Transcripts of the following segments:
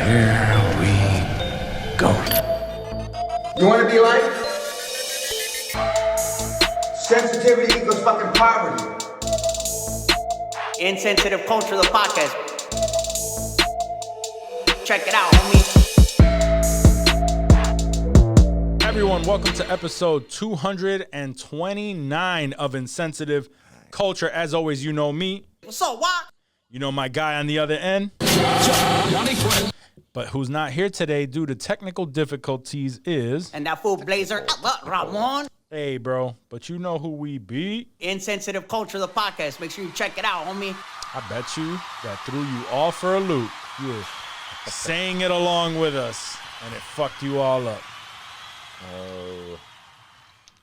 Here we go. You want to be like? Sensitivity equals fucking poverty. Insensitive Culture, the podcast. Check it out, homie. Everyone, welcome to episode 229 of Insensitive Culture. As always, you know me. What's up, Juac? You know my guy on the other end. But who's not here today due to technical difficulties is... And that fool Blazer, Ramon. Hey, bro, but you know who we be. Insensitive Culture, the podcast. Make sure you check it out, homie. I bet you that threw you all for a loop. You were saying it along with us, and it fucked you all up. I'm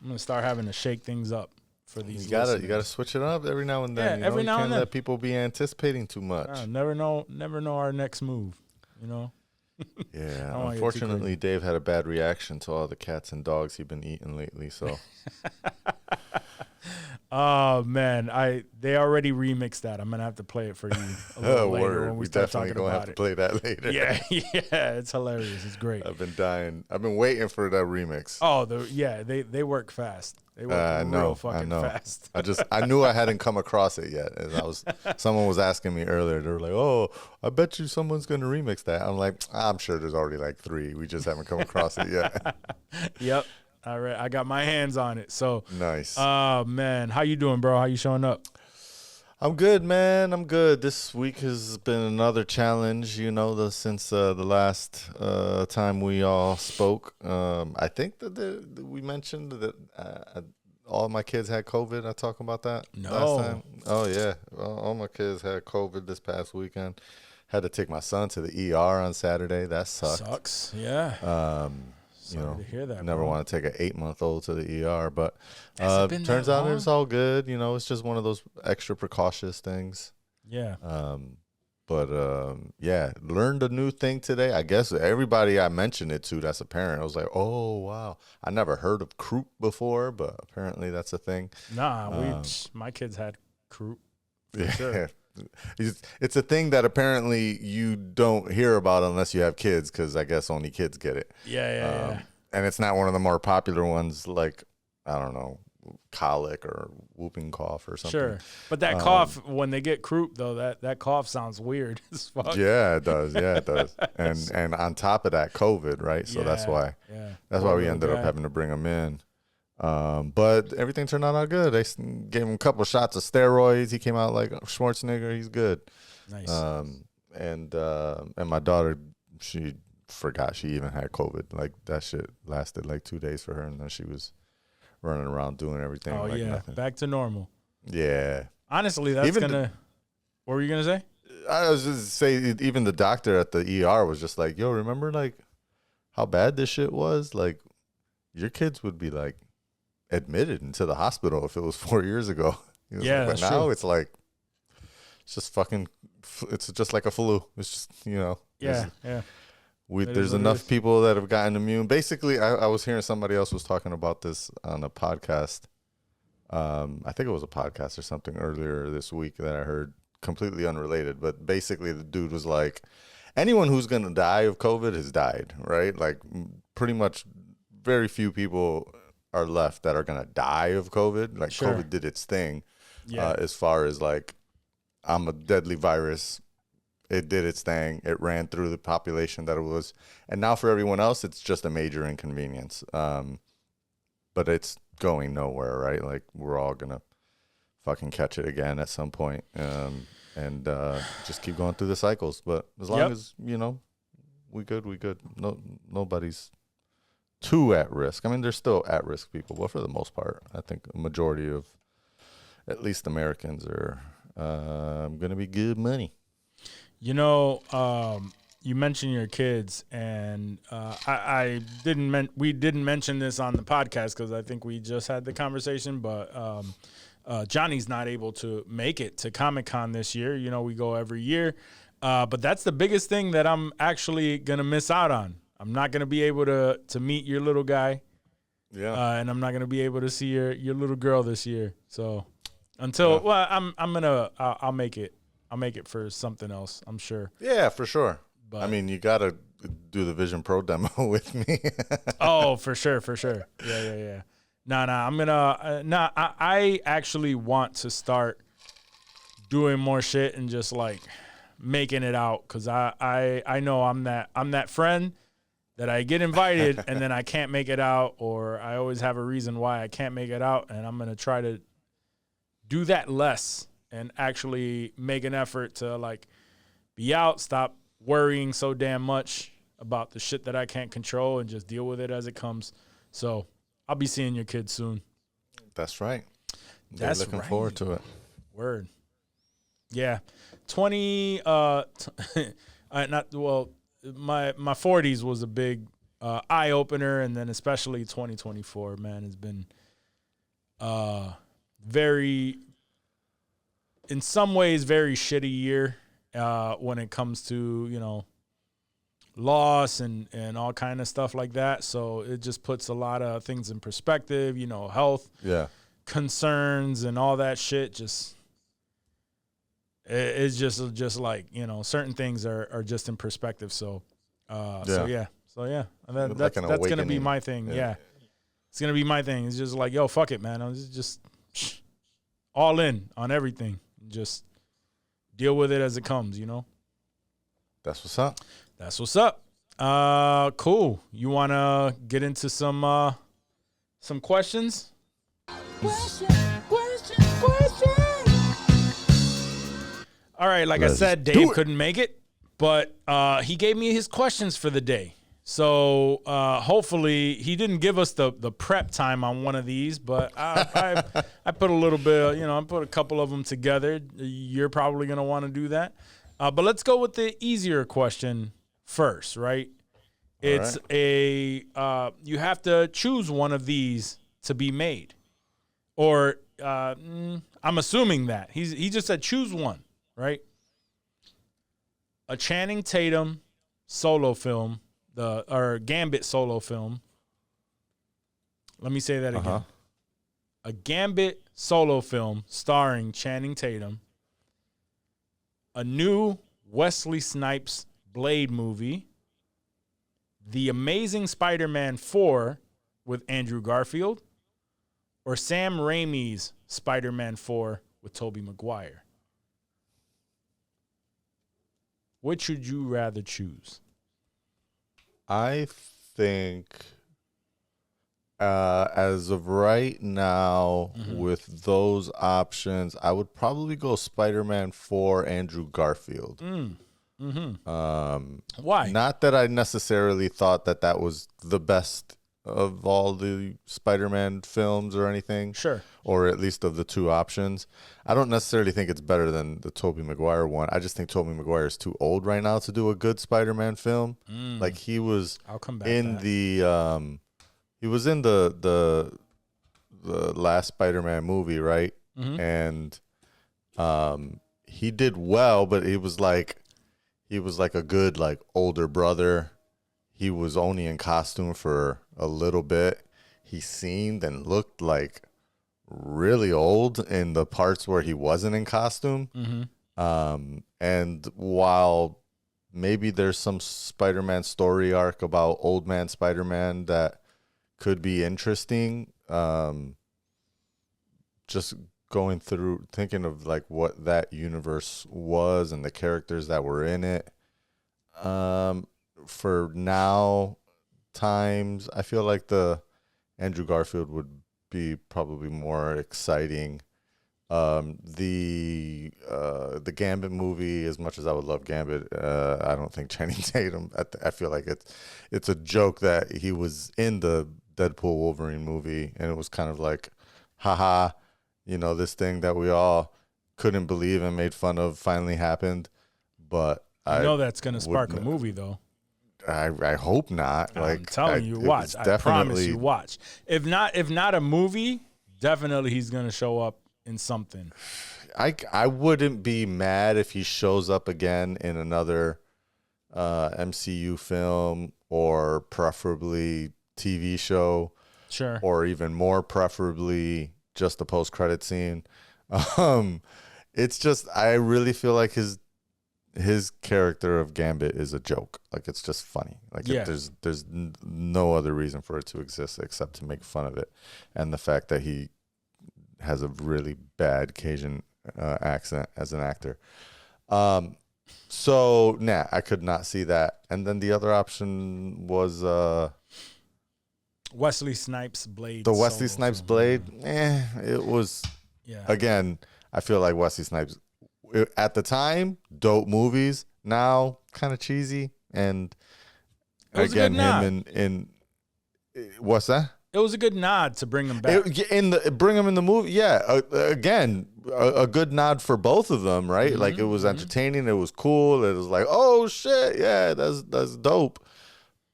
going to start having to shake things up for these listeners. You gotta switch it up every now and then. Yeah, every now and then. You can't let people be anticipating too much. Never know our next move, you know? Yeah, unfortunately, Dave had a bad reaction to all the cats and dogs he's been eating lately, so. Oh, man, they already remixed that. I'm going to have to play it for you a little later when we start talking about it. Definitely going to have to play that later. Yeah, it's hilarious. It's great. I've been dying. I've been waiting for that remix. Oh, they work fast. They work real fucking fast. I knew I hadn't come across it yet. And someone was asking me earlier. They were like, "Oh, I bet you someone's going to remix that." I'm like, I'm sure there's already like 3. We just haven't come across it yet. Yep. All right, I got my hands on it. So nice. Oh man, how you doing, bro? How you showing up? I'm good, man. I'm good. This week has been another challenge, since the last time we all spoke. I think that we mentioned that all my kids had COVID. I talked about that last time. Oh, yeah. All my kids had COVID this past weekend. Had to take my son to the ER on Saturday. That sucked. Sucks, yeah. Sorry to hear that. Never want to take an 8-month-old to the ER, but turns out it's all good. It's just one of those extra precautious things. Yeah. Learned a new thing today. I guess everybody I mentioned it to that's a parent, I was like, oh, wow. I never heard of croup before, but apparently that's a thing. Nah, my kids had croup. For sure. It's a thing that apparently you don't hear about unless you have kids, because I guess only kids get it. Yeah. And it's not one of the more popular ones, like, I don't know, colic or whooping cough or something. Sure. But that cough, when they get croup, though, that cough sounds weird as fuck. Yeah, it does. And on top of that, COVID, right? So that's why. Yeah. That's why we ended up having to bring them in. But everything turned out all good. They gave him a couple of shots of steroids. He came out like Schwarzenegger. He's good. Nice. And my daughter, she forgot she even had COVID. Like, that shit lasted like 2 days for her, and then she was running around doing everything. Oh, like yeah. nothing. Back to normal. Yeah. Honestly, that's what were you going to say? I was just saying, even the doctor at the ER was just like, yo, remember like how bad this shit was? Like, your kids would be like admitted into the hospital if it was 4 years ago. Yeah, but now it's like, it's just fucking, it's just like a flu. It's just, Yeah. There's enough people that have gotten immune. Basically, I was hearing somebody else was talking about this on a podcast. I think it was a podcast or something earlier this week that I heard, completely unrelated. But basically, the dude was like, anyone who's going to die of COVID has died, right? Like, pretty much very few people are left that are going to die of COVID. Like, sure. COVID did its thing. Yeah. As far as like, I'm a deadly virus. It did its thing. It ran through the population that it was. And now for everyone else, it's just a major inconvenience. But it's going nowhere, right? Like, we're all going to fucking catch it again at some point. And just keep going through the cycles. But as long as, we good. Nobody's too at risk. I mean, there's still at-risk people, but for the most part, I think a majority of at least Americans are going to be good money. You mentioned your kids, and we didn't mention this on the podcast because I think we just had the conversation, but Johnny's not able to make it to Comic-Con this year. We go every year, but that's the biggest thing that I'm actually going to miss out on. I'm not going to be able to meet your little guy. Yeah. And I'm not going to be able to see your little girl this year. So I'll make it for something else, I'm sure. Yeah, for sure. I mean, you gotta do the Vision Pro demo with me. Oh, for sure. Yeah. I'm gonna. I actually want to start doing more shit and just like making it out, because I know I'm that friend that I get invited and then I can't make it out, or I always have a reason why I can't make it out, and I'm gonna try to do that less and actually make an effort to like be out, stop worrying so damn much about the shit that I can't control, and just deal with it as it comes. So I'll be seeing your kids soon. That's right. That's looking right. forward to it. Word. Yeah. My 40s was a big eye opener, and then especially 2024, man, has been very, in some ways, very shitty year when it comes to, you know, loss and all kind of stuff like that. So it just puts a lot of things in perspective, you know, health concerns and all that shit. It's just like, you know, certain things are just in perspective. So yeah. And that's going to be my thing. Yeah. It's going to be my thing. It's just like, yo, fuck it, man. I'm just all in on everything. Just deal with it as it comes, you know? That's what's up. That's what's up. Cool. You want to get into some questions? Question. All right, like I said, Dave couldn't make it, but he gave me his questions for the day. So hopefully he didn't give us the prep time on one of these, but I put a little bit, you know, I put a couple of them together. You're probably going to want to do that. But let's go with the easier question first, right? It's you have to choose one of these to be made. Or I'm assuming that. He just said choose one, right? A Channing Tatum solo film, or Gambit solo film. Let me say that again. A Gambit solo film starring Channing Tatum. A new Wesley Snipes Blade movie. The Amazing Spider-Man 4 with Andrew Garfield. Or Sam Raimi's Spider-Man 4 with Toby McGuire. Which would you rather choose? I think as of right now, with those options, I would probably go Spider-Man 4 Andrew Garfield. Why? Not that I necessarily thought that was the best of all the Spider-Man films or anything. Sure. Or at least of the two options. I don't necessarily think it's better than the Tobey Maguire one. I just think Tobey Maguire is too old right now to do a good Spider-Man film. Like he was in the he was in the last Spider-Man movie, right? And he did well, but he was like a good like older brother. He was only in costume for a little bit. He seemed and looked like really old in the parts where he wasn't in costume. And while maybe there's some Spider-Man story arc about old man Spider-Man that could be interesting, just going through thinking of like what that universe was and the characters that were in it, for now times, I feel like the Andrew Garfield would be probably more exciting. The Gambit movie, as much as I would love Gambit, I don't think Channing Tatum. I feel like it's a joke that he was in the Deadpool Wolverine movie, and it was kind of like, haha, you know, this thing that we all couldn't believe and made fun of finally happened. But I know that's going to spark a movie, though. I hope not. I'm telling you, watch. I promise you, watch. If not a movie, definitely he's going to show up in something. I wouldn't be mad if he shows up again in another MCU film, or preferably TV show. Sure. Or even more preferably just a post-credit scene. It's just, I really feel like his character of Gambit is a joke. Like, it's just funny. Like, there's no other reason for it to exist except to make fun of it, and the fact that he has a really bad Cajun accent as an actor. So I could not see that. And then the other option was Wesley Snipes Blade. The Wesley Snipes Blade. It was. Yeah. Again, I feel like Wesley Snipes at the time, dope movies. Now, kind of cheesy. And again, him in what's that? It was a good nod to bring him back. Bring him in the movie. Yeah. Again, a good nod for both of them, right? Mm-hmm, like, it was entertaining. It was cool. It was like, oh shit, yeah, that's dope.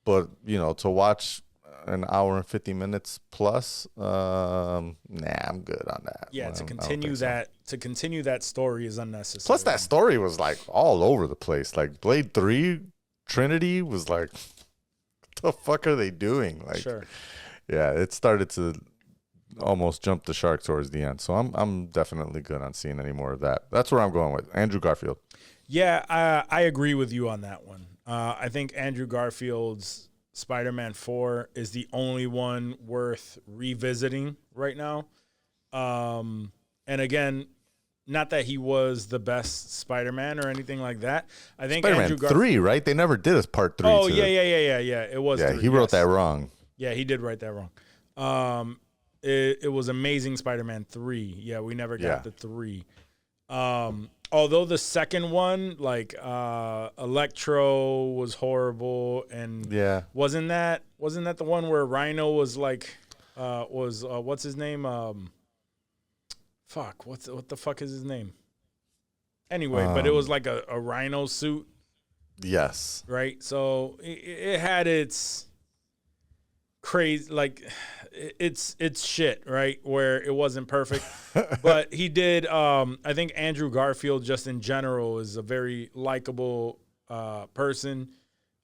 But to watch an hour and 50 minutes plus, I'm good on that. Yeah, to continue that story is unnecessary. Plus, that story was like all over the place. Like, Blade 3 Trinity was like, what the fuck are they doing? Like, sure. Yeah, it started to almost jump the shark towards the end. So I'm definitely good on seeing any more of that. That's where I'm going with Andrew Garfield. Yeah, I agree with you on that one. I think Andrew Garfield's Spider-Man 4 is the only one worth revisiting right now. And again, not that he was the best Spider-Man or anything like that. I think Spider-Man 3, right? They never did his part 3. Oh, yeah. It was 3, he wrote that wrong. Yeah, he did write that wrong. It was Amazing Spider-Man 3. Yeah, we never got the 3. Although the second one, like Electro was horrible, and wasn't that the one where Rhino was like what's his name? What the fuck is his name? Anyway, but it was like a Rhino suit. Yes. Right. So it had its crazy, like it's shit, right? Where it wasn't perfect, but he did. I think Andrew Garfield, just in general, is a very likable person.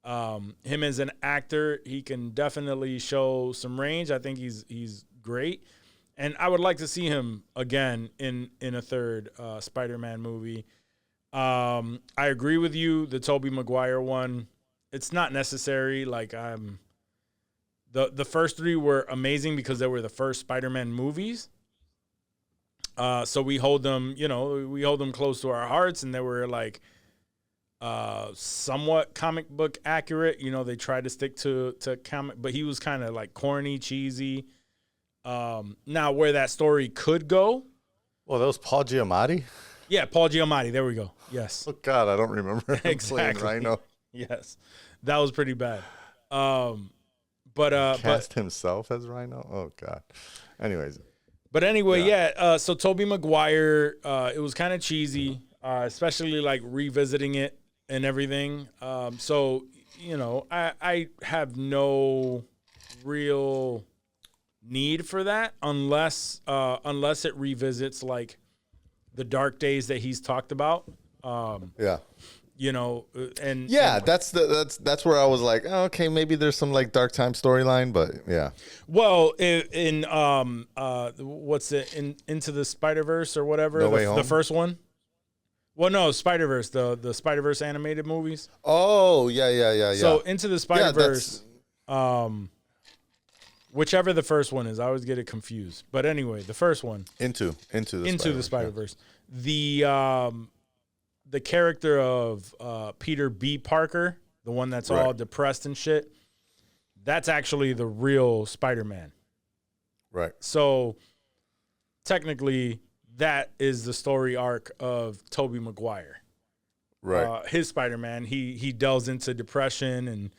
Him as an actor, he can definitely show some range. I think he's great, and I would like to see him again in a third Spider-Man movie. I agree with you. The Toby McGuire one, it's not necessary. Like, the first 3 were amazing because they were the first Spider-Man movies. So we hold them close to our hearts, and they were like somewhat comic book accurate. They tried to stick to comic, but he was kind of like corny, cheesy. Now, where that story could go. Well, that was Paul Giamatti? Yeah, Paul Giamatti. There we go. Yes. Oh, God, I don't remember him exactly. playing Rhino. Yes. That was pretty bad. Cast himself as Rhino? Oh, God. Anyways. But anyway, so Toby McGuire, it was kind of cheesy, especially like revisiting it and everything. So, I have no real need for that unless it revisits like the dark days that he's talked about. And that's where I was like, oh, okay, maybe there's some like dark time storyline, but yeah. Well, in what's it, Into the Spider-Verse or whatever, the first one. Well, no, Spider-Verse, the Spider-Verse animated movies. Oh, yeah. So Into the Spider-Verse, whichever the first one is, I always get it confused. But anyway, the first one, Into the Spider-Verse. The character of Peter B. Parker, the one that's all depressed and shit, that's actually the real Spider-Man. Right. So technically, that is the story arc of Toby McGuire. Right. His Spider-Man, he delves into depression and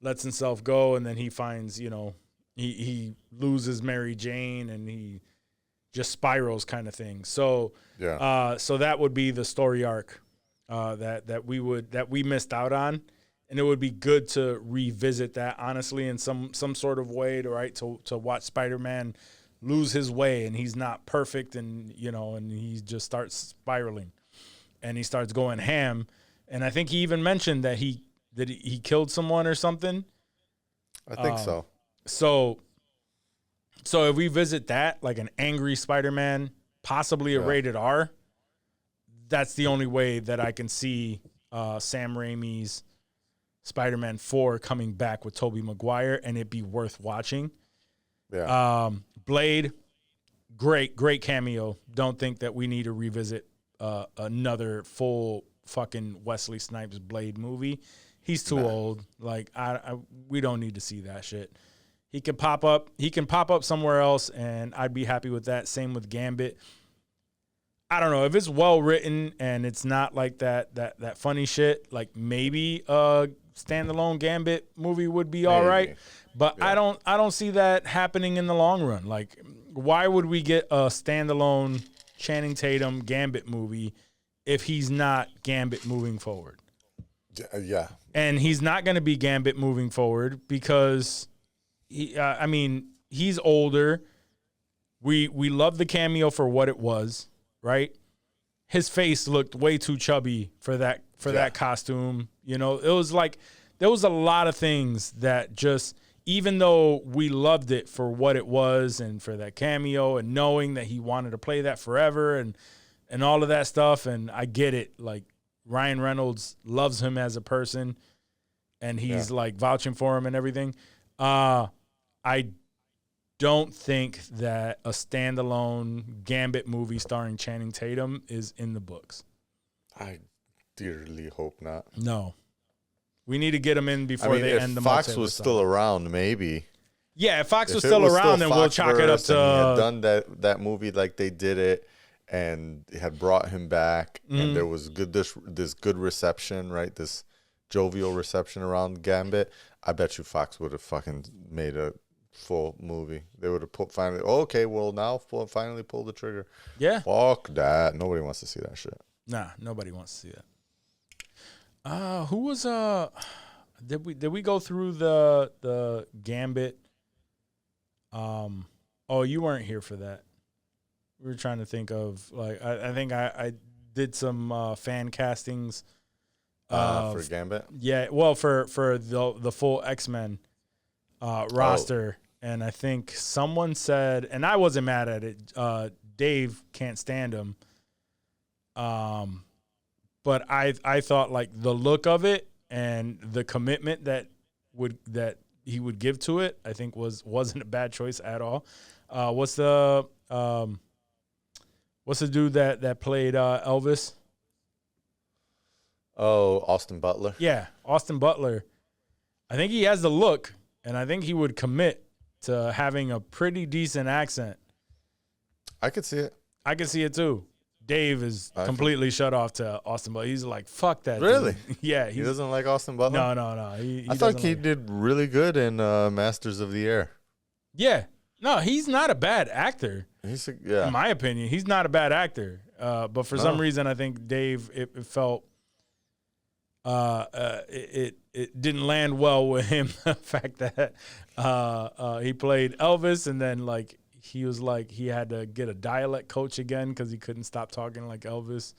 lets himself go, and then he finds, he loses Mary Jane, and he just spirals kind of thing. So so that would be the story arc that we missed out on, and it would be good to revisit that honestly in some sort of way to watch Spider-Man lose his way, and he's not perfect, and and he just starts spiraling, and he starts going ham, and I think he even mentioned that he killed someone or something. I think so. So if we visit that, like an angry Spider-Man, possibly a rated R, that's the only way that I can see Sam Raimi's Spider-Man 4 coming back with Toby McGuire, and it'd be worth watching. Yeah. Blade, great cameo. Don't think that we need to revisit another full fucking Wesley Snipes Blade movie. He's too old. Like we don't need to see that shit. He can pop up. He can pop up somewhere else, and I'd be happy with that. Same with Gambit. I don't know if it's well written and it's not like that funny shit. Like maybe a standalone Gambit movie would be all right, but I don't see that happening in the long run. Like, why would we get a standalone Channing Tatum Gambit movie if he's not Gambit moving forward? Yeah, and he's not going to be Gambit moving forward because he's older. We love the cameo for what it was. Right, his face looked way too chubby for that costume. You know, it was like there was a lot of things that just, even though we loved it for what it was and for that cameo and knowing that he wanted to play that forever and all of that stuff, and I get it. Like Ryan Reynolds loves him as a person, and he's like vouching for him and everything. I don't think that a standalone Gambit movie starring Channing Tatum is in the books. I dearly hope not. No. We need to get him in before they end the multiverse. If Fox was still around, maybe. Yeah, if Fox was still around, then we'll chalk it up to... had done that movie like they did it and had brought him back, and there was this good reception, right? This jovial reception around Gambit. I bet you Fox would have fucking made a full movie. They would have finally, finally pull the trigger. Yeah. Fuck that. Nobody wants to see that shit. Nah, nobody wants to see that. Who was did we go through the Gambit? Oh, you weren't here for that. We were trying to think of, like, I think I did some fan castings for Gambit. Yeah, well, for the full X-Men roster. And I think someone said, and I wasn't mad at it, Dave can't stand him. But I thought, like, the look of it and the commitment that he would give to it, I think wasn't a bad choice at all. What's the dude that played Elvis? Oh, Austin Butler. Yeah, Austin Butler. I think he has the look, and I think he would commit to having a pretty decent accent. I could see it. I could see it too. Dave is completely shut off to Austin Butler. He's like, fuck that. Really? Dude. Yeah. He doesn't like Austin Butler? No. I thought he did really good in Masters of the Air. Yeah. No, he's not a bad actor. In my opinion, he's not a bad actor. But for some reason, I think Dave, it felt it didn't land well with him. The fact that he played Elvis, and then like he was like he had to get a dialect coach again because he couldn't stop talking like Elvis.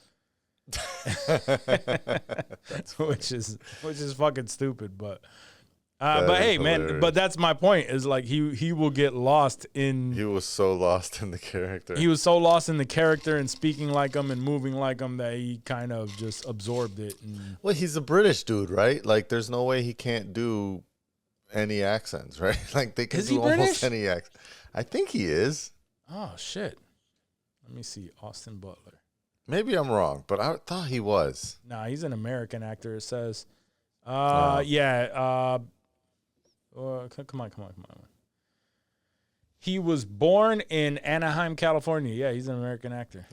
which is fucking stupid, but hey, hilarious. man, but that's my point, is like he will get lost in. He was so lost in the character. He was so lost in the character and speaking like him and moving like him that he kind of just absorbed it. Well, he's a British dude, right? Like, there's no way he can't do any accents, right? Like, they can do almost any accent. I think he is. Oh shit! Let me see, Austin Butler. Maybe I'm wrong, but I thought he was. Nah, he's an American actor. It says, yeah. Come on. He was born in Anaheim, California. Yeah, he's an American actor.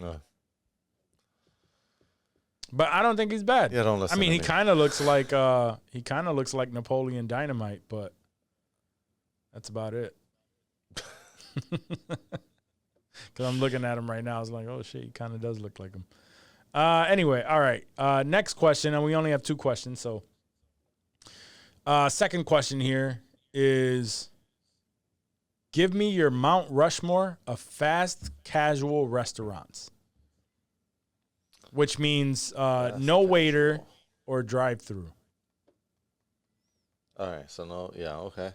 But I don't think he's bad. Yeah, don't listen. I mean, to he me. kind of looks like Napoleon Dynamite, but that's about it. Because I'm looking at him right now, I was like, oh shit, he kind of does look like him. Anyway, all right. Next question, and we only have 2 questions, so second question here is, give me your Mount Rushmore of fast casual restaurants, which means no waiter or drive-through. All right, so no, yeah, okay.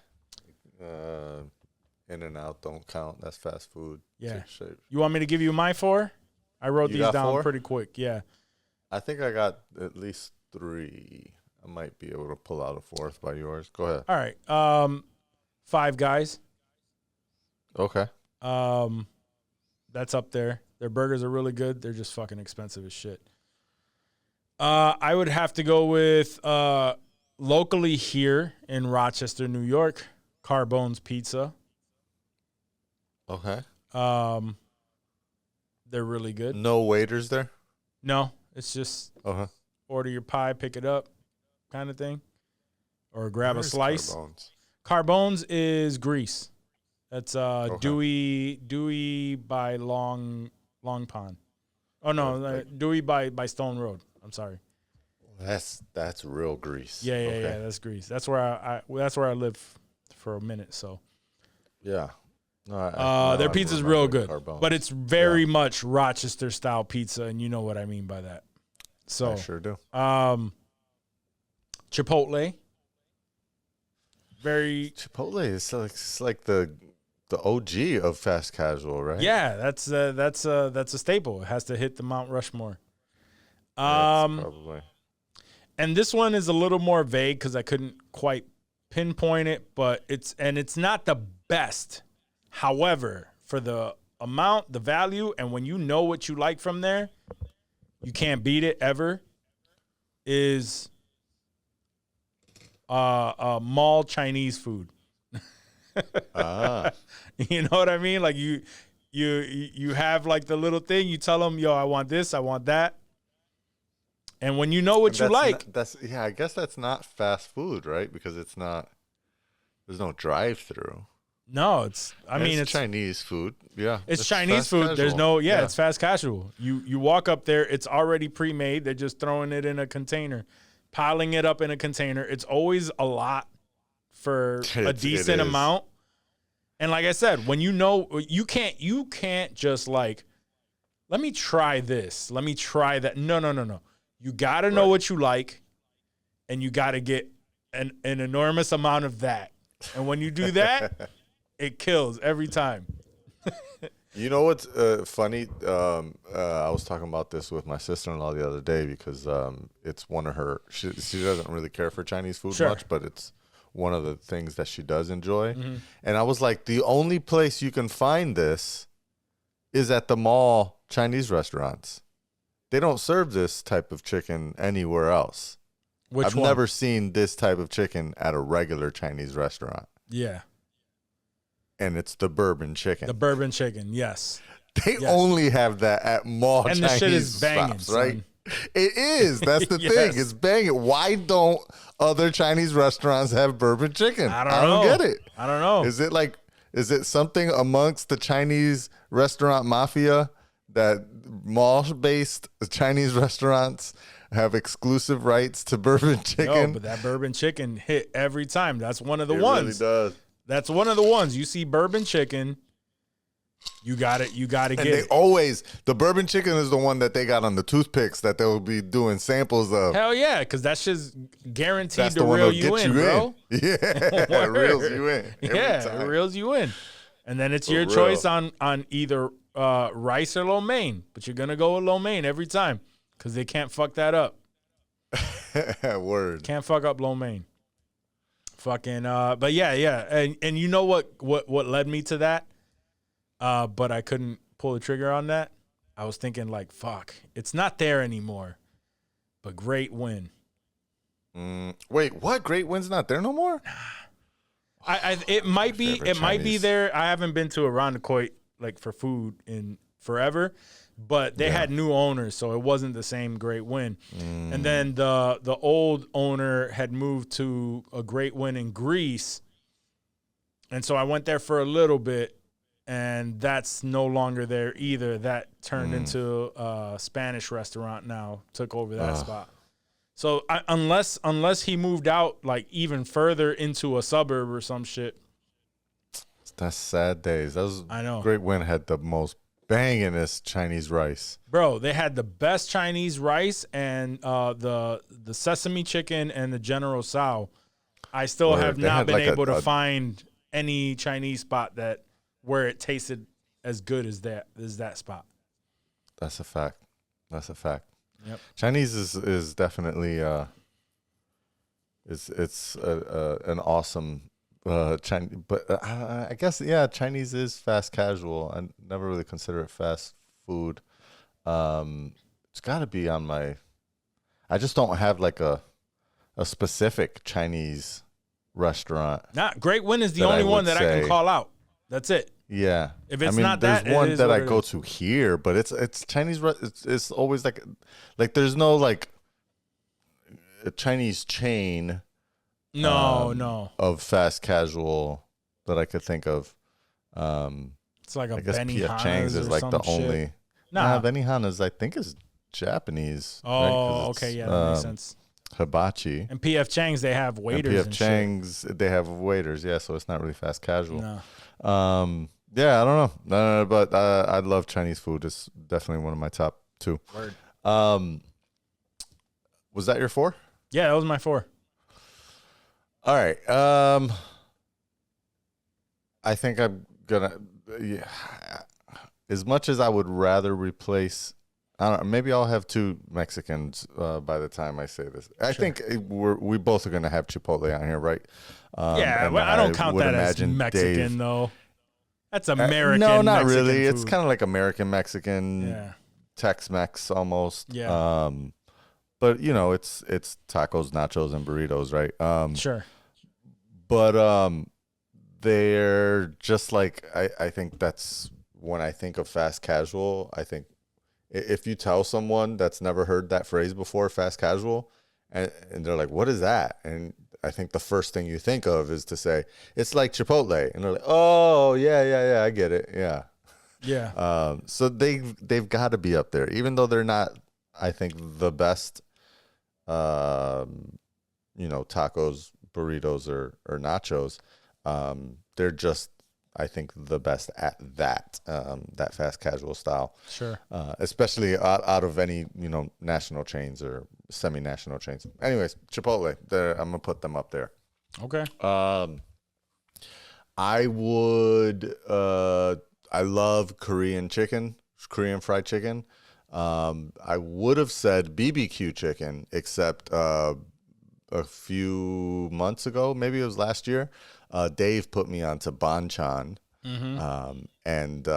In-N-Out don't count. That's fast food. Yeah. You want me to give you my 4? I wrote these down 4? pretty quick. Yeah. I think I got at least 3. I might be able to pull out a 4th by yours. Go ahead. All right. Five Guys. Okay. That's up there. Their burgers are really good. They're just fucking expensive as shit. I would have to go with locally here in Rochester, New York, Carbone's Pizza. Okay. They're really good. No waiters there? No, it's just order your pie, pick it up, kind of thing, or grab a slice. Carbone's is Greece. That's Dewey by Long Pond. Oh no, Dewey by Stone Road. I'm sorry. That's real Greece. Yeah, that's Greece. That's where I lived for a minute. So yeah. Their pizza's real good, but it's very much Rochester style pizza, and you know what I mean by that. So I sure do. Chipotle. Chipotle is like the OG of fast casual, right? Yeah, that's a staple. It has to hit the Mount Rushmore. Probably. And this one is a little more vague because I couldn't quite pinpoint it, but it's not the best. However, for the amount, the value, and when you know what you like from there, you can't beat it ever. Is mall Chinese food. You know what I mean? Like you have like the little thing. You tell them, "Yo, I want this, I want that." And when you know what you like, I guess that's not fast food, right? Because there's no drive-through. No, it's Chinese food. Yeah. It's Chinese food. Casual. There's no it's fast casual. You walk up there, it's already pre-made. They're just throwing it in a container, piling it up in a container. It's always a lot for a decent amount. And like I said, when you know you can't just like, let me try this, let me try that. No. You got to know what you like, and you got to get an enormous amount of that. And when you do that, it kills every time. You know what's funny? I was talking about this with my sister-in-law the other day because it's one of her. She doesn't really care for Chinese food much, but it's one of the things that she does enjoy. Mm-hmm. And I was like, the only place you can find this is at the mall Chinese restaurants. They don't serve this type of chicken anywhere else. I've never seen this type of chicken at a regular Chinese restaurant. Yeah. And it's the bourbon chicken. The bourbon chicken, yes. They only have that at mall Chinese the shit is banging, stops, right? Son. It is. That's the thing. It's banging. Why don't other Chinese restaurants have bourbon chicken? I don't get it. I don't know. Is it something amongst the Chinese restaurant mafia that mall-based Chinese restaurants have exclusive rights to bourbon chicken? No, but that bourbon chicken hit every time. That's one of the ones. It really does. That's one of the ones. You see bourbon chicken, you got it. You got to get it. The bourbon chicken is the one that they got on the toothpicks that they'll be doing samples of. Hell yeah, because that's just guaranteed to reel you in, bro. Yeah, it reels you in. It reels you in. And then it's your choice on either rice or lo mein, but you're going to go with lo mein every time because they can't fuck that up. Word. Can't fuck up lo mein. Fucking but yeah. And you know what led me to that? But I couldn't pull the trigger on that. I was thinking like, fuck, it's not there anymore. But Great Win. Wait, what? Great Win's not there no more? It might be there. I haven't been to Irondequoit like for food in forever. But they had new owners, so it wasn't the same Great Win. And then the old owner had moved to a Great Win in Greece. And so I went there for a little bit, and that's no longer there either. That turned into a Spanish restaurant now, took over that spot. So unless he moved out like even further into a suburb or some shit. That's sad days. I know. Great Win had the most bangingest Chinese rice, bro. They had the best Chinese rice and the sesame chicken and the General Tso. I still have not been able to find any Chinese spot where it tasted as good as that spot. That's a fact. Yep. Chinese is definitely it's an awesome Chinese, but I guess Chinese is fast casual. I never really consider it fast food. It's got to be on my. I just don't have like a specific Chinese restaurant. Not Great Win is the only one that I can call out. That's it. Yeah, If it's not there's that, one it is that what I it go is. to here, but it's Chinese. It's always like there's no like a Chinese chain. No. Of fast casual that I could think of. It's like a I guess Benny P.F. Chang's Hanna's is or like some the shit. only. Nah. Benny Hanna's I think is Japanese. Oh, right? 'Cause okay, it's, yeah, that makes sense. Hibachi. And P.F. Chang's, they have And waiters P.F. and Chang's, they have waiters, yeah, so it's not really fast casual. No. Yeah, I don't know. But I love Chinese food. It's definitely one of my top 2. Word. Was that your 4? Yeah, that was my 4. All right. I think I'm gonna. Yeah, as much as I would rather replace, I don't know, maybe I'll have 2 Mexicans by the time I say this. I think we both are gonna have Chipotle on here, right? Yeah, and well, I don't count would that as imagine Mexican Dave- though. That's American. No, not Mexican really. food. It's kind of like American Mexican, Yeah. Tex-Mex almost. Yeah. But you know, it's tacos, nachos, and burritos, right? Sure. But they're just like I think that's when I think of fast casual. I think if you tell someone that's never heard that phrase before, fast casual, and they're like, "What is that?" And I think the first thing you think of is to say it's like Chipotle, and they're like, "Oh yeah, I get it, yeah." Yeah. So they've got to be up there, even though they're not. I think the best, tacos, burritos, or nachos. They're just, I think, the best at that fast casual style. Sure. Especially out of any national chains or semi-national chains. Anyways, Chipotle, I'm gonna put them up there. Okay. I would. I love Korean fried chicken. I would have said BBQ chicken, except a few months ago, maybe it was last year. Dave put me onto banchan, and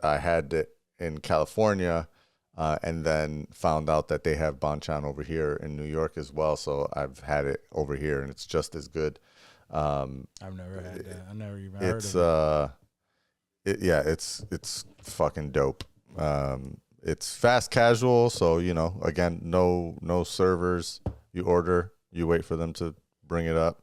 I had it in California, and then found out that they have banchan over here in New York as well. So I've had it over here, and it's just as good. I've never had that. I never even heard of it. It's fucking dope. It's fast casual, so again, no servers. You order, you wait for them to bring it up,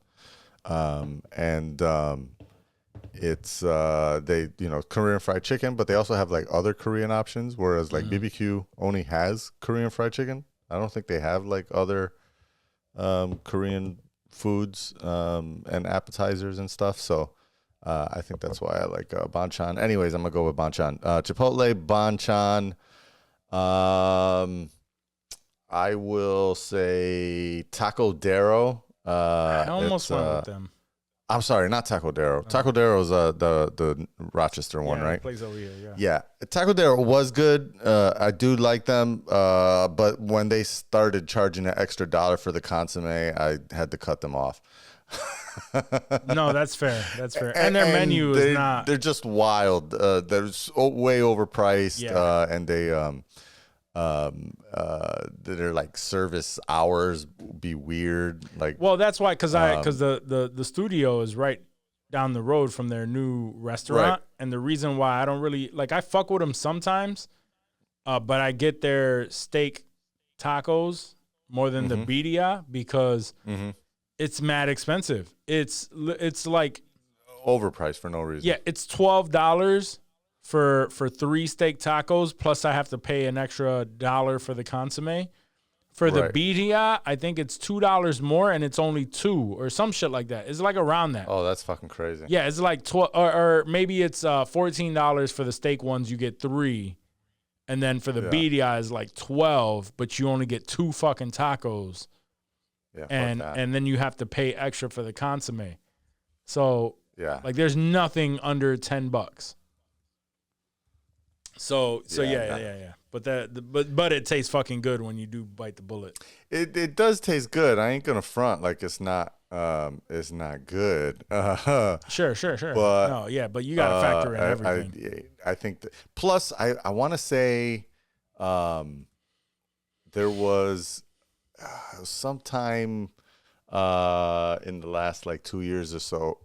it's they Korean fried chicken, but they also have like other Korean options. Whereas like BBQ only has Korean fried chicken. I don't think they have like other Korean foods and appetizers and stuff. So I think that's why I like banchan. Anyways, I'm gonna go with banchan. Chipotle, banchan. I will say Tacodero. I almost went with them. I'm sorry, not Tacodero. Tacodero is the Rochester one, right? Place over here. Yeah. Yeah, Tacodero was good. I do like them, but when they started charging an extra $1 for the consomme, I had to cut them off. No, that's fair. That's fair. And their menu is not. They're just wild. They're way overpriced, Yeah. and their like service hours be weird. Like, Well, that's why, because the studio is right down the road from their new restaurant, Right. and the reason why I don't really like, I fuck with them sometimes, but I get their steak tacos more than the birria because it's mad expensive. It's like overpriced for no reason. yeah, it's $12 for 3 steak tacos, plus I have to pay an extra $1 for the consomme. For the Right. birria, I think it's $2 more, and it's only 2 or some shit like that. It's like around that. Oh, that's fucking crazy. Yeah, it's like 12, or maybe it's $14 for the steak ones. You get 3, and then for the birria is like 12, but you only get 2 fucking tacos, Yeah, fuck and that. then you have to pay extra for the consomme. So Yeah. like, there's nothing under $10. So Yeah, yeah. that- but it tastes fucking good when you do bite the bullet. It does taste good. I ain't gonna front like it's not good. Sure. But no, yeah, but you gotta factor in everything. I think that, plus I want to say there was sometime in the last like 2 years or so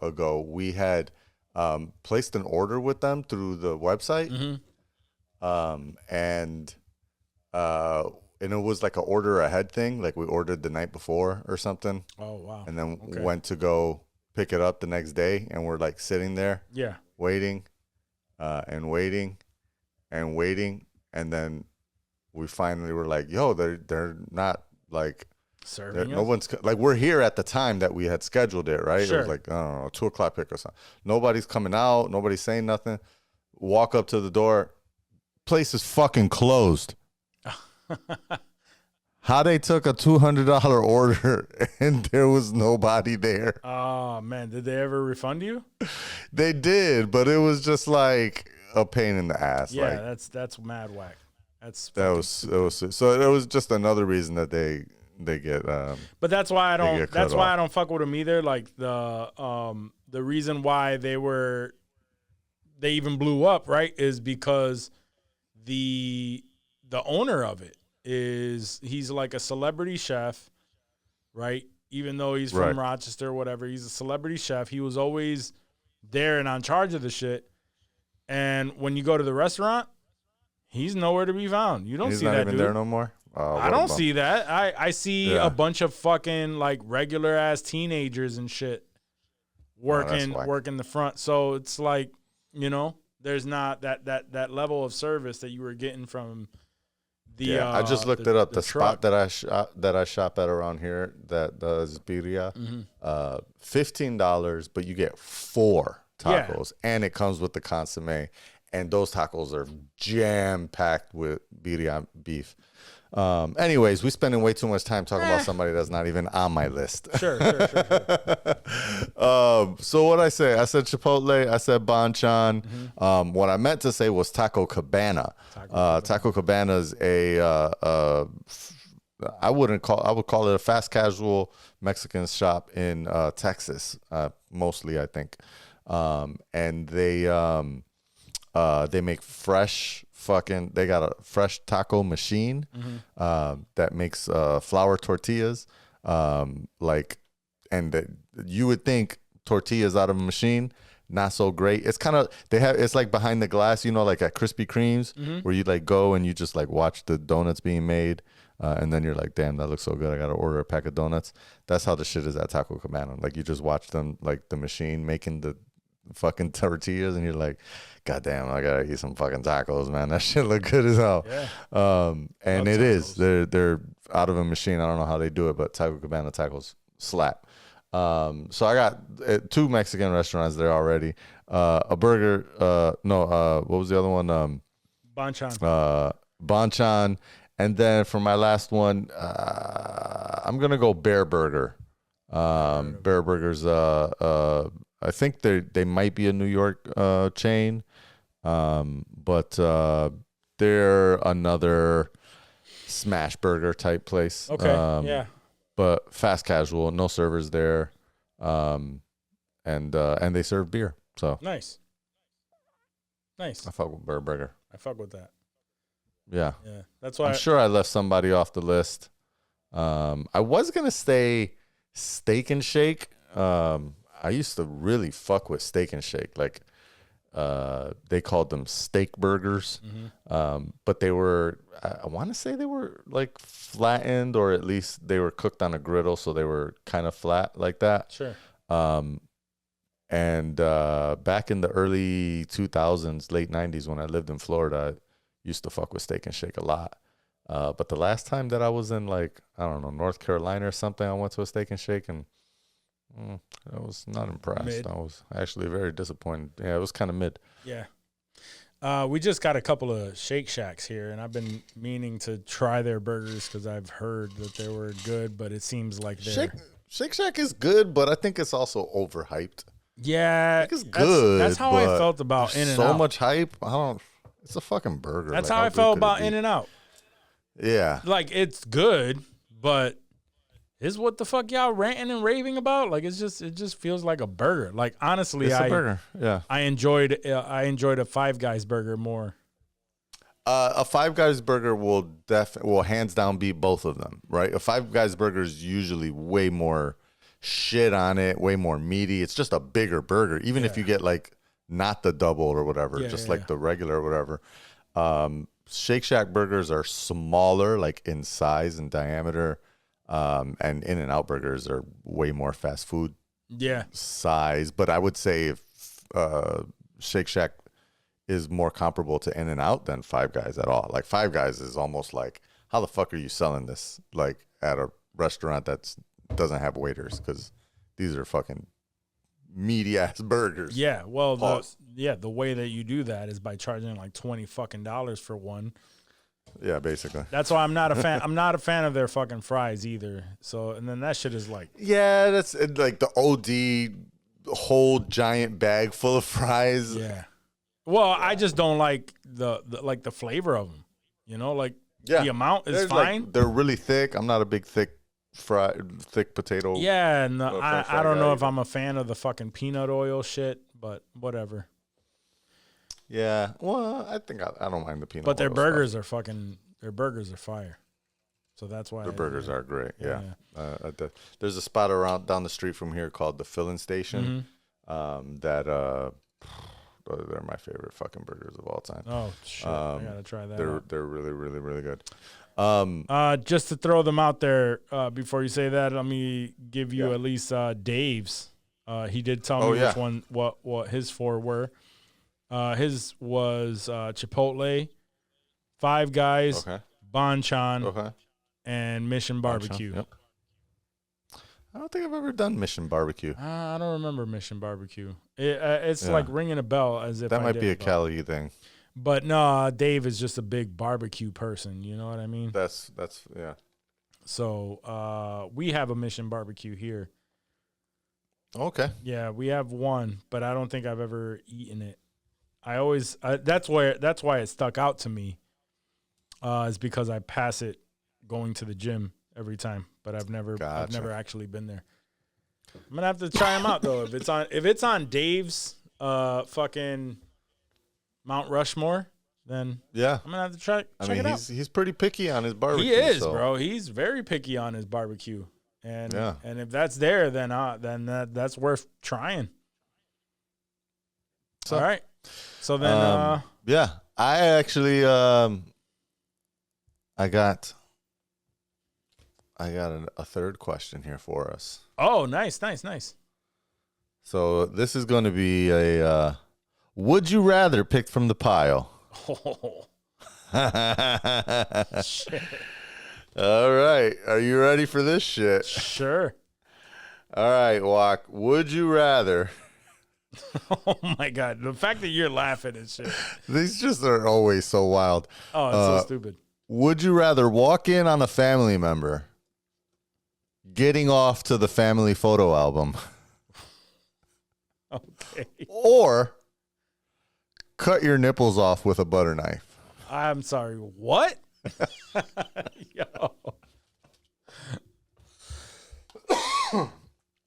ago, we had placed an order with them through the website. And it was like an order ahead thing. Like we ordered the night before or something. Oh, wow. And then went to go pick it up the next day. And we're like sitting there waiting and waiting and waiting. And then we finally were like, yo, they're not like serving. No one's like, we're here at the time that we had scheduled it, right? Sure. It was like, I don't know, 2:00 pick or something. Nobody's coming out. Nobody's saying nothing. Walk up to the door. Place is fucking closed. How they took a $200 order and there was nobody there. Oh, man. Did they ever refund you? They did, but it was just like a pain in the ass. Yeah, like, that's mad whack. It was just another reason that they get. But that's why I don't. That's why off. I don't fuck with them either. Like the reason why they even blew up, right, is because the owner of it he's like a celebrity chef, right? Even though he's from Rochester or whatever, he's a celebrity chef. He was always there and on charge of the shit. And when you go to the restaurant, he's nowhere to be found. You don't see that dude. He's not even there no more? I don't see that. I see a bunch of fucking like regular ass teenagers and shit working the front. So it's like, you know, there's not that level of service that you were getting from the. I just looked it up. The spot truck. that I shop at around here that does birria, $15, but you get 4 tacos, and it comes with the consomme, and those tacos are jam packed with birria beef. Anyways, we spending way too much time talking about somebody that's not even on my list. Sure. So what I say? I said Chipotle. I said Banchan. What I meant to say was Taco Cabana. Taco Cabana is I would call it a fast casual Mexican shop in Texas, mostly I think, and they make fresh. They got a fresh taco machine that makes flour tortillas, and you would think tortillas out of a machine, not so great. It's kind of it's like behind the glass, you know, like at Krispy Kreme's, where you like go and you just like watch the donuts being made, and then you're like, damn, that looks so good. I gotta order a pack of donuts. That's how the shit is at Taco Cabana. Like you just watch them, like the machine making the fucking tortillas, and you're like, god damn, I gotta eat some fucking tacos, man. That shit look good as hell. And it is. They're out of a machine. I don't know how they do it, but Taco Cabana tacos slap. So I got 2 Mexican restaurants there already. A burger, what was the other one? Banchan. And then for my last one, I'm gonna go Bear Burger. Bear Burger's I think they might be a New York chain, but they're another smash burger type place. Okay, but fast casual, no servers there, and they serve beer. So nice. I fuck with Bear Burger. I fuck with that. Yeah. That's why I'm sure I left somebody off the list. I was gonna say Steak and Shake. I used to really fuck with Steak and Shake. Like, they called them steak burgers. But they were, I want to say they were like flattened, or at least they were cooked on a griddle. So they were kind of flat like that. Sure. And back in the early 2000s, late 90s, when I lived in Florida, I used to fuck with Steak and Shake a lot. But the last time that I was in, like, I don't know, North Carolina or something, I went to a Steak and Shake, and I was not impressed. Mid. I was actually very disappointed. Yeah, it was kind of mid. Yeah. We just got a couple of Shake Shacks here, and I've been meaning to try their burgers because I've heard that they were good, but it seems like they're... Shake Shack is good, but I think it's also overhyped. Yeah. It's good. That's how I felt about In-N-Out. So much hype. I don't... It's a fucking burger. That's Like, how I good felt could it about be? In-N-Out. Yeah. Like, it's good, but is what the fuck y'all ranting and raving about? Like, it just feels like a burger. Like, honestly, It's a burger. Yeah. I enjoyed a Five Guys burger more. A Five Guys burger will hands down beat both of them, right? A Five Guys burger is usually way more shit on it, way more meaty. It's just a bigger burger, even if you get like not the double or whatever, like the regular or whatever. Shake Shack burgers are smaller, like in size and diameter, and In-N-Out burgers are way more fast food size. But I would say if Shake Shack is more comparable to In-N-Out than Five Guys at all. Like Five Guys is almost like, how the fuck are you selling this like at a restaurant that doesn't have waiters? Because these are fucking meaty ass burgers. Yeah, well, the way that you do that is by charging like $20 fucking for one. Yeah, basically. That's why I'm not a fan. I'm not a fan of their fucking fries either. So, and then that shit is like, yeah, that's like the OD whole giant bag full of fries. yeah. Well, I just don't like the flavor of them. You know, like the amount is fine. Like, they're really thick. I'm not a big thick potato. Yeah, and I don't know if I'm a fan of the fucking peanut oil shit, but whatever. Yeah, well, I think I don't mind the peanut. But their oil burgers stuff. their burgers are fire. So that's why their burgers are great. Yeah. There's a spot down the street from here called the Filling Station. That they're my favorite fucking burgers of all time. Oh shit, I gotta try that. They're really, really, really good. Just to throw them out there, before you say that, let me give you at least Dave's. He did tell me which one, what his four were. His was Chipotle, Five Guys, Bonchon, and Mission Barbecue. Yep. I don't think I've ever done Mission Barbecue. I don't remember Mission Barbecue. It's like ringing a bell as if that I might did, be a Cali thing. But no, Dave is just a big barbecue person. You know what I mean? That's yeah. So we have a Mission Barbecue here. Okay. Yeah, we have one, but I don't think I've ever eaten it. That's why it stuck out to me. Is because I pass it going to the gym every time, but I've never actually been there. I'm gonna have to try them out though. If it's on Dave's fucking Mount Rushmore, then I'm gonna have to check it out. He's pretty picky on his barbecue. He is, bro. He's very picky on his barbecue, and if that's there, then that's worth trying. So, all right. So then, I actually I got a third question here for us. Oh, nice. So this is going to be a would you rather picked from the pile. Oh. Shit. All right. Are you ready for this shit? Sure. All right, Juac. Would you rather? Oh, my God. The fact that you're laughing and shit. These just are always so wild. Oh, it's so stupid. Would you rather walk in on a family member getting off to the family photo album? Okay. Or cut your nipples off with a butter knife? I'm sorry. What? Yo.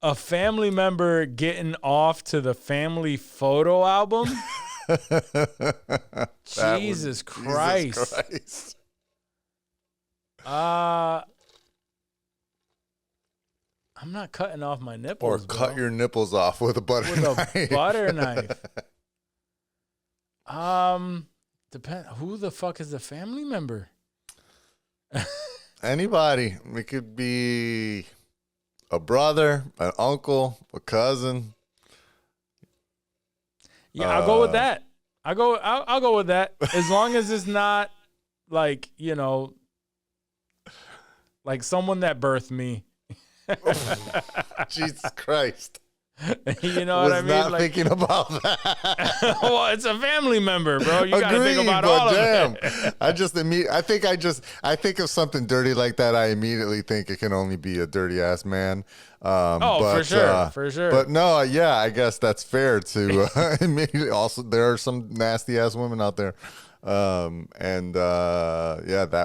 A family member getting off to the family photo album? Jesus Christ. I'm not cutting off my nipples. Or cut your nipples off with a butter knife. With a butter knife. Depend. Who the fuck is the family member? Anybody. It could be a brother, an uncle, a cousin. Yeah, I'll go with that. I'll go with that. As long as it's not like, like someone that birthed me. Jesus Christ. You know what I mean? Not thinking about that. Well, it's a family member, bro. You gotta think about all of it. I think of something dirty like that. I immediately think it can only be a dirty ass man. For sure. But no, I guess that's fair to immediately. Also, there are some nasty ass women out there. That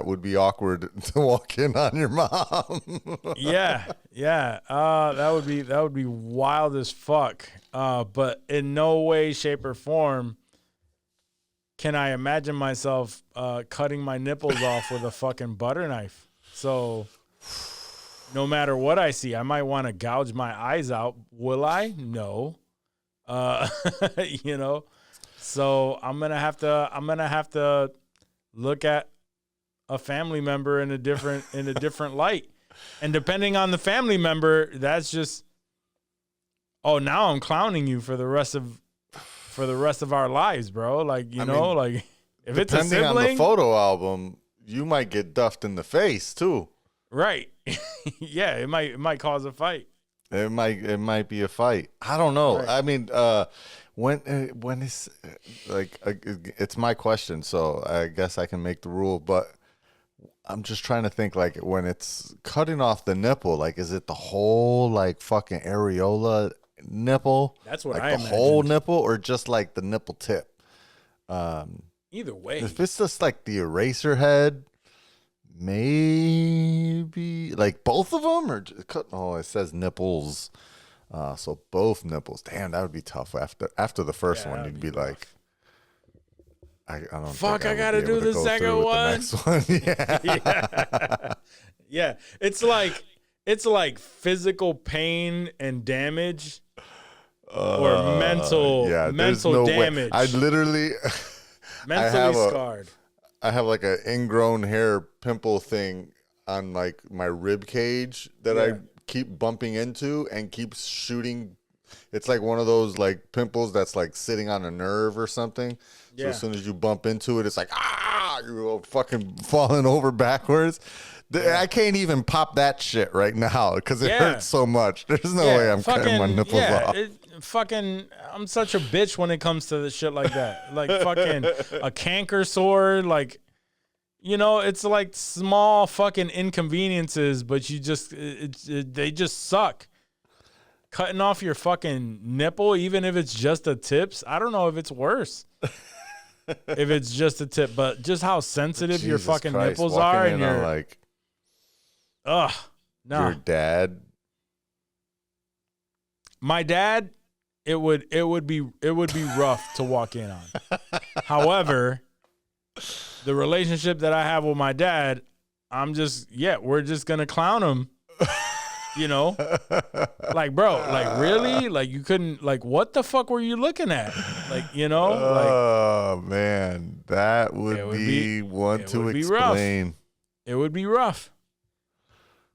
would be awkward to walk in on your mom. Yeah. That would be wild as fuck. But in no way, shape, or form can I imagine myself cutting my nipples off with a fucking butter knife. So no matter what I see, I might want to gouge my eyes out. Will I? No. You know. So I'm gonna have to look at a family member in a different light, and depending on the family member, that's just, oh, now I'm clowning you for the rest of our lives, bro. Like like if it's a sibling, depending on the photo album, you might get duffed in the face too. Right? Yeah, it might cause a fight. It might be a fight. I don't know. Right. I mean, when it's like it's my question, so I guess I can make the rule. But I'm just trying to think, like, when it's cutting off the nipple, like, is it the whole like fucking areola nipple? That's what like I the imagined. whole nipple, or just like the nipple tip? Either way, If it's just like the eraser head, maybe like both of them, or just cut. Oh, it says nipples. So both nipples. Damn, that would be tough. After the first one, you'd be like, I don't. Fuck, think I gotta would be able do to the go second through with one. The next one. Yeah. Yeah. It's like physical pain and damage, or mental there's no way. damage. I literally mentally scarred. I have like an ingrown hair pimple thing on like my rib cage that I keep bumping into and keeps shooting. It's like one of those like pimples that's like sitting on a nerve or something. So as soon as you bump into it, it's like, you're fucking falling over backwards. I can't even pop that shit right now because it hurts so much. There's no way I'm cutting my nipples off. I'm such a bitch when it comes to the shit like that. Like fucking a canker sore, like, you know, it's like small fucking inconveniences, but you just they just suck. Cutting off your fucking nipple, even if it's just the tips, I don't know if it's worse. If it's just a tip, but just how sensitive your fucking nipples are, and you're like, no. Your dad. My dad, it would be rough to walk in on. However, the relationship that I have with my dad, we're just gonna clown him. You know, like, bro, like, really, like, you couldn't, like, what the fuck were you looking at? Like, you know, oh man, that would be one to explain. It would be rough.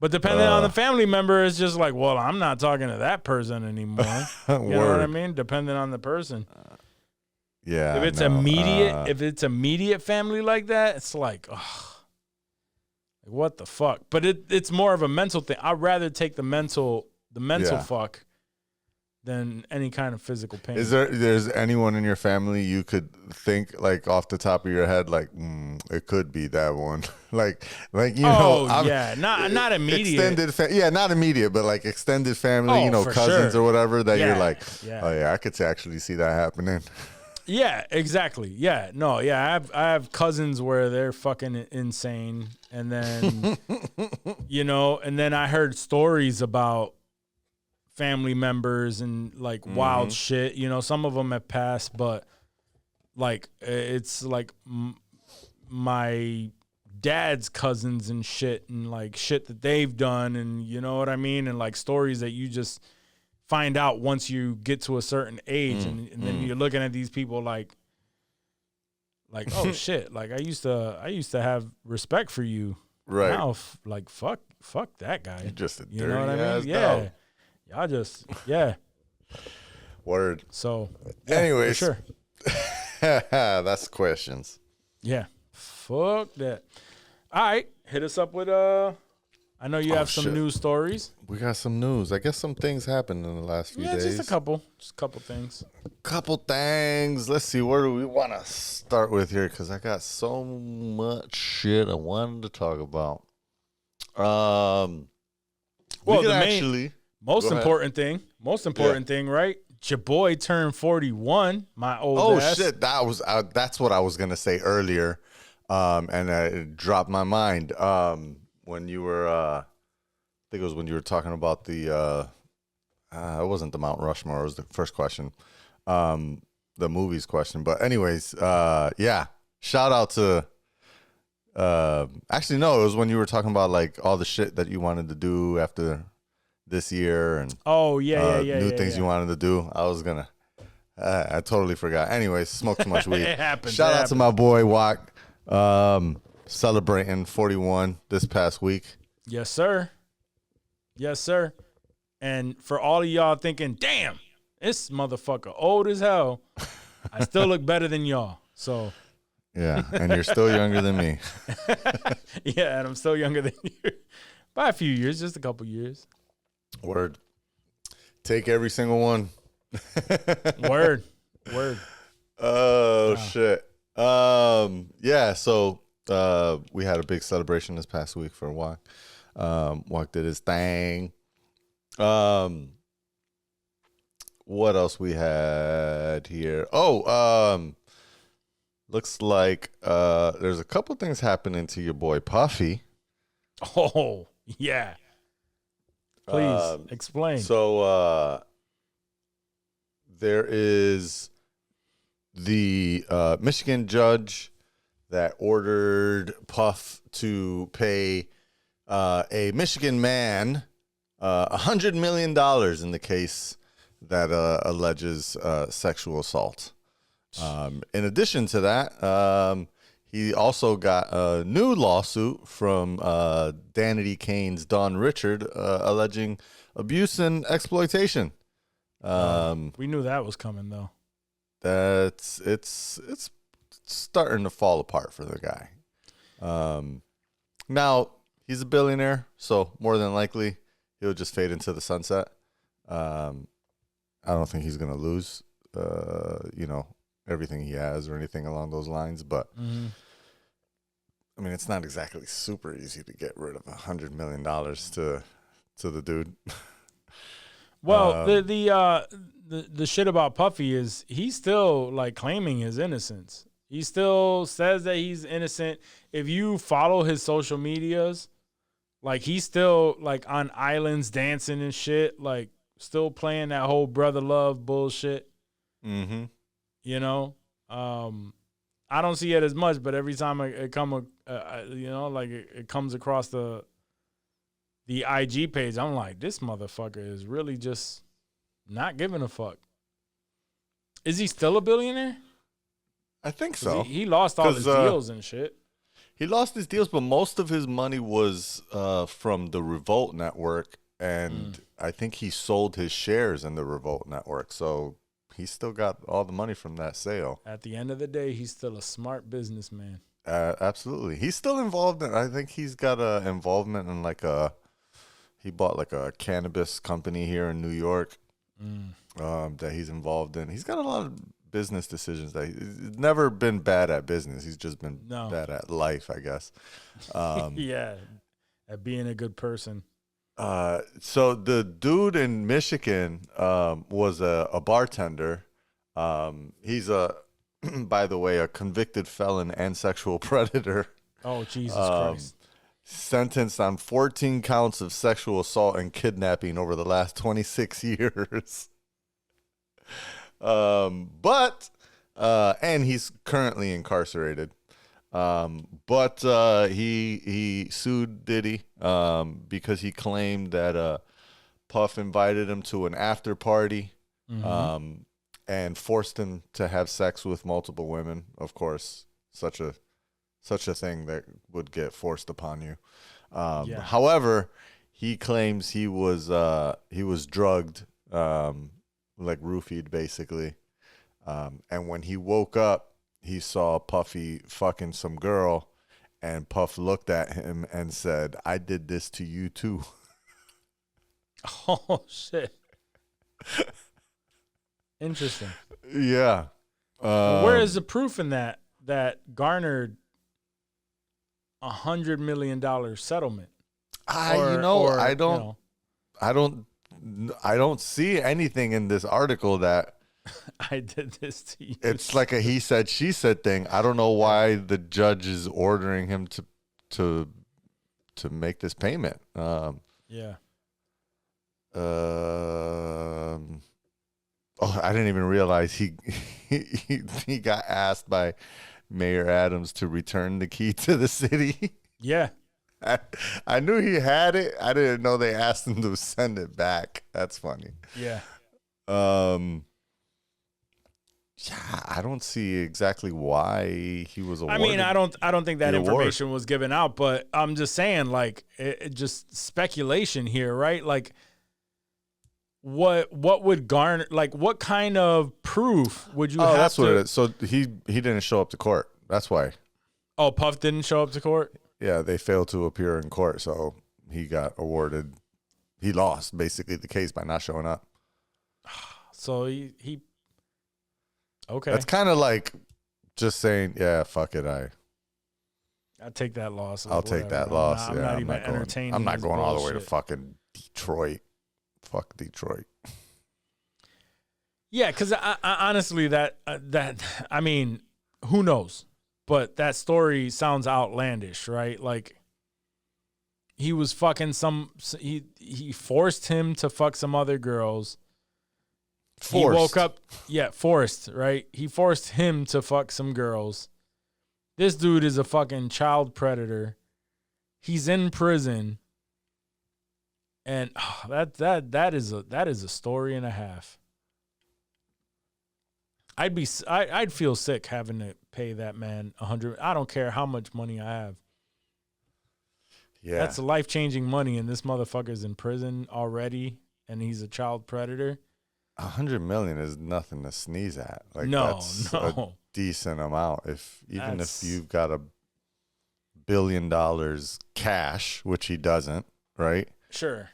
But depending on the family member, it's just like, well, I'm not talking to that person anymore. You know what I mean? Depending on the person. Yeah. If it's immediate family like that, it's like, what the fuck? But it's more of a mental thing. I'd rather take the mental fuck than any kind of physical pain. There's anyone in your family you could think, like, off the top of your head, like, it could be that one. like you know. Not immediate. Not immediate, but like extended family, cousins or whatever that you're like, I could actually see that happening. Yeah, exactly. Yeah, no, yeah. I have cousins where they're fucking insane, and then and then I heard stories about family members and like wild shit. You know, some of them have passed, but like it's like my dad's cousins and shit, and like shit that they've done, and you know what I mean, and like stories that you just find out once you get to a certain age, and then you're looking at these people like oh shit, like I used to have respect for you, right? Now, like fuck that guy. You're just a dirty, you know what I mean? Yeah, y'all just word. So, anyways, sure. That's questions. Yeah, fuck that. All right, hit us up with I know you have some news stories. We got some news. I guess some things happened in the last few days. Just a couple things. Couple things. Let's see. Where do we want to start with here? Because I got so much shit I wanted to talk about. Well, most important thing, right? your boy turned 41. My old ass. Shit, that's what I was gonna say earlier, and it dropped my mind. When you were, I think it was when you were talking about the, it wasn't the Mount Rushmore. It was the first question, the movies question. But anyways, yeah, shout out to. Actually, no, it was when you were talking about like all the shit that you wanted to do after this year and new things you wanted to do. I was gonna, I totally forgot. Anyways, smoked too much weed. It happens. Shout out to my boy Juac, celebrating 41 this past week. Yes, sir. Yes, sir. And for all of y'all thinking, damn, this motherfucker old as hell, I still look better than y'all. So. Yeah, and you're still younger than me. Yeah, and I'm still younger than you. By a few years, just a couple years. Word. Take every single one. Word. Oh, wow. Shit. Yeah, so we had a big celebration this past week for Juac. Juac did his thing. What else we had here? Looks like there's a couple things happening to your boy Puffy. Oh, yeah. Please explain. So there is the Michigan judge that ordered Puff to pay a Michigan man $100 million in the case that alleges sexual assault. In addition to that, he also got a new lawsuit from Danity Kane's Don Richard alleging abuse and exploitation. We knew that was coming, though. It's starting to fall apart for the guy. Now, he's a billionaire, so more than likely he'll just fade into the sunset. I don't think he's going to lose, everything he has or anything along those lines, but I mean, it's not exactly super easy to get rid of $100 million to the dude. Well, the shit about Puffy is he's still like claiming his innocence. He still says that he's innocent. If you follow his social medias, like he's still like on islands dancing and shit, like still playing that whole brother love bullshit. Mm-hmm. You know, I don't see it as much, but every time it comes across the IG page, I'm like, this motherfucker is really just not giving a fuck. Is he still a billionaire? I think so. He lost all his deals and shit. He lost his deals, but most of his money was from the Revolt Network, and I think he sold his shares in the Revolt Network, so he still got all the money from that sale. At the end of the day, he's still a smart businessman. Absolutely. He's still involved in, I think he's got a involvement in he bought like a cannabis company here in New York that he's involved in. He's got a lot of business decisions he's never been bad at business. He's just been bad at life, I guess. Yeah. At being a good person. So the dude in Michigan was a bartender. He's by the way, a convicted felon and sexual predator. Oh, Jesus Christ. Sentenced on 14 counts of sexual assault and kidnapping over the last 26 years. And he's currently incarcerated. But he sued Diddy because he claimed that Puff invited him to an after party and forced him to have sex with multiple women. Of course, such a thing that would get forced upon you. However, he claims he was drugged, like roofied basically. And when he woke up, he saw Puffy fucking some girl, and Puff looked at him and said, "I did this to you too." Oh, shit. Interesting. Yeah. Where is the proof in that garnered $100 million settlement? I don't I don't see anything in this article that I did this to you. it's like a he said, she said thing. I don't know why the judge is ordering him to make this payment. Yeah. Oh, I didn't even realize he got asked by Mayor Adams to return the key to the city. Yeah. I knew he had it. I didn't know they asked him to send it back. That's funny. Yeah. Yeah, I don't see exactly why he was awarded. I mean, I don't think that the award. information was given out, but I'm just saying, like, it just speculation here, right? Like, what would garner, like, what kind of proof would you have? Oh, that's to, what it is. So he didn't show up to court. That's why. Oh, Puff didn't show up to court? Yeah, they failed to appear in court, so he got awarded. He lost basically the case by not showing up. So he okay. That's kind of like just saying, yeah, fuck it, I'll take that loss. I'll take that loss. I'm not even entertaining. I'm not this going all the way to bullshit. fucking Detroit. Fuck Detroit. Yeah, because I honestly, that I mean, who knows? But that story sounds outlandish, right? Like, he was fucking he forced him to fuck some other girls. Forced. He woke up, forced, right? He forced him to fuck some girls. This dude is a fucking child predator. He's in prison. And that is a story and a half. I'd feel sick having to pay that man $100. I don't care how much money I have. Yeah, That's life-changing money, and this motherfucker's in prison already, and he's a child predator. $100 million is nothing to sneeze at. Like, that's No. a decent amount. If That's- you've got $1 billion cash, which he doesn't, right? Sure.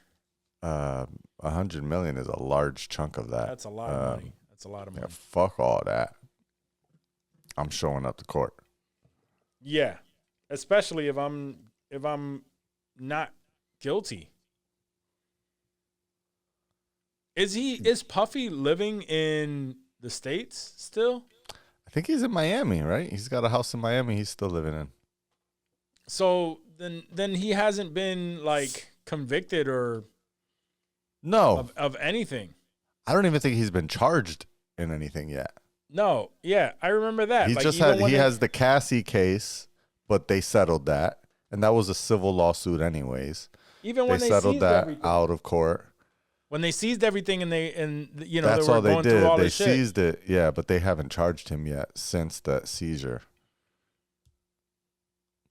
$100 million is a large chunk of that. That's a lot of money. That's a lot of money. Yeah, fuck all that. I'm showing up to court. Yeah. Especially if I'm not guilty. Is Puffy living in the States still? I think he's in Miami, right? He's got a house in Miami he's still living in. So then he hasn't been like convicted or No, of anything. I don't even think he's been charged in anything yet. No, yeah, I remember that. He Like, just even when has the Cassie case, but they settled that, and that was a civil lawsuit anyways. even when They they settled seized that everything. out of court. When they seized everything and they That's were all they going did. through all They this shit. seized it, yeah, but they haven't charged him yet since that seizure.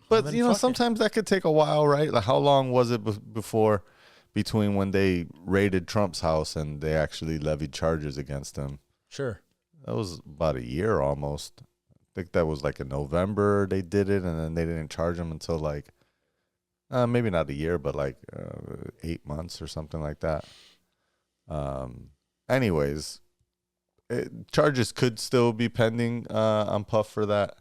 But then you know, fuck it. sometimes that could take a while, right? Like, how long was it between when they raided Trump's house and they actually levied charges against him? Sure. That was about a year almost. I think that was like in November they did it, and then they didn't charge him until like maybe not a year, but like 8 months or something like that. Anyways, charges could still be pending on Puff for that.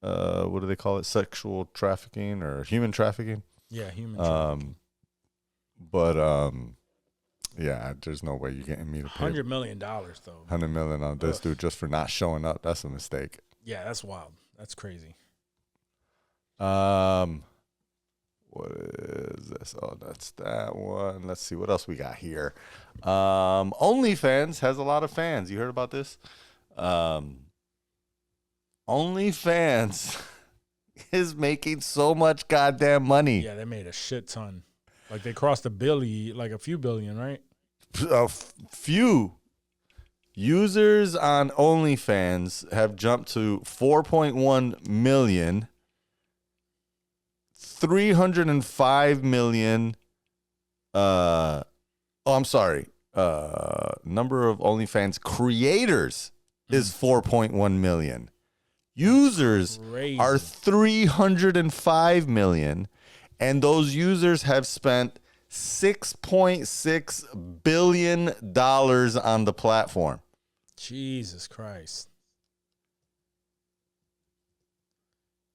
What do they call it? Sexual trafficking or human trafficking? Yeah, human trafficking. Yeah, there's no way you're getting me to pay $100 million though. $100 million on this dude just for not showing up. That's a mistake. Yeah, that's wild. That's crazy. What is this? Oh, that's that one. Let's see what else we got here. OnlyFans has a lot of fans. You heard about this? OnlyFans is making so much goddamn money. Yeah, they made a shit ton. Like, they crossed a few billion, right? A few users on OnlyFans have jumped to 4.1 million, 305 million. Number of OnlyFans creators is 4.1 million. Users Crazy. are 305 million, and those users have spent $6.6 billion on the platform. Jesus Christ.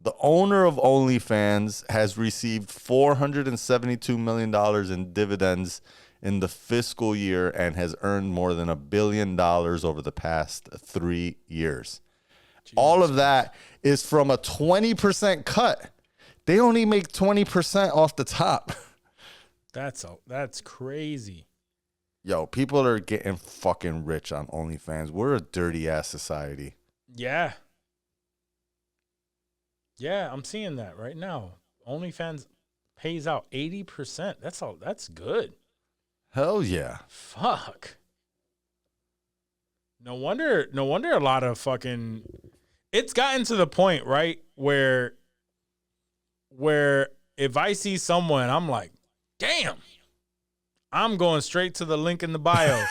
The owner of OnlyFans has received $472 million in dividends in the fiscal year and has earned more than $1 billion over the past 3 years. All of that is from a 20% cut. They only make 20% off the top. That's crazy. Yo, people are getting fucking rich on OnlyFans. We're a dirty ass society. Yeah. Yeah, I'm seeing that right now. OnlyFans pays out 80%. That's good. Hell yeah. Fuck. No wonder a lot of fucking it's gotten to the point, right, where if I see someone, I'm like, damn, I'm going straight to the link in the bio.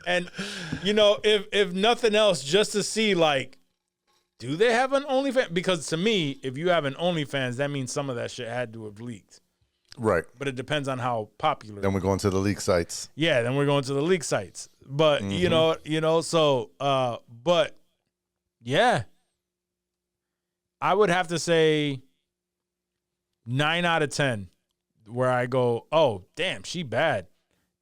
And if nothing else, just to see, like, do they have an OnlyFans? Because to me, if you have an OnlyFans, that means some of that shit had to have leaked. Right. But it depends on how popular. Then we're going to the leak sites. Yeah, then we're going to the leak sites. But but yeah. I would have to say 9 out of 10 where I go, oh, damn, she bad.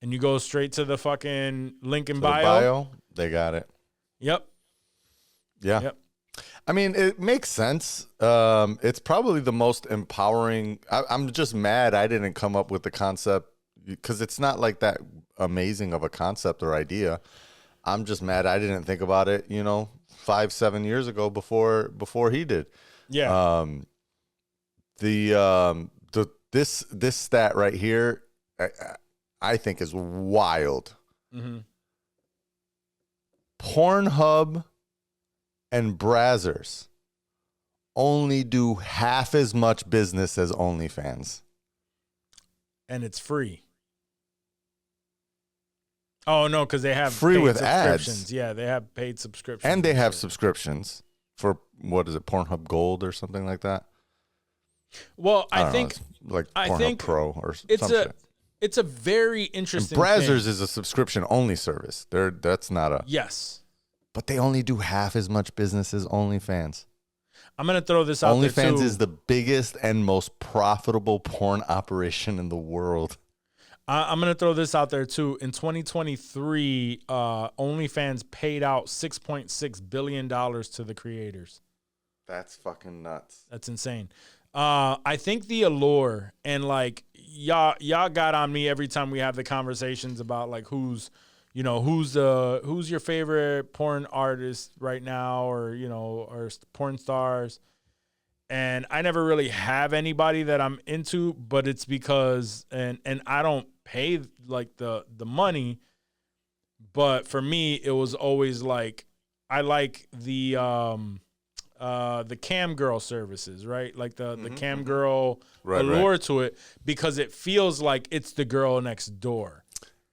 And you go straight to the fucking link in bio. They got it. Yep. Yeah. Yep. I mean, it makes sense. It's probably the most empowering. I'm just mad I didn't come up with the concept because it's not like that amazing of a concept or idea. I'm just mad I didn't think about it, 5-7 years ago before he did. Yeah. This stat right here, I think is wild. Mm-hmm. Pornhub and Brazzers only do half as much business as OnlyFans. And it's free. Oh, no, because they have free paid with subscriptions. ads. Yeah, they have paid subscriptions. And they have subscriptions for, what is it, Pornhub Gold or something like that? Well, I think like Pornhub Pro or something. It's a very interesting and Brazzers thing. is a subscription-only service. That's not a... Yes. But they only do half as much business as OnlyFans. I'm going to throw this out there, too. OnlyFans is the biggest and most profitable porn operation in the world. I'm going to throw this out there, too. In 2023, OnlyFans paid out $6.6 billion to the creators. That's fucking nuts. That's insane. I think the allure and, like, y'all got on me every time we have the conversations about, like, who's your favorite porn artist right now, or or porn stars. And I never really have anybody that I'm into, but it's because and I don't pay like the money, but for me it was always like I like the cam girl services, right? Like the cam girl allure to it, because it feels like it's the girl next door.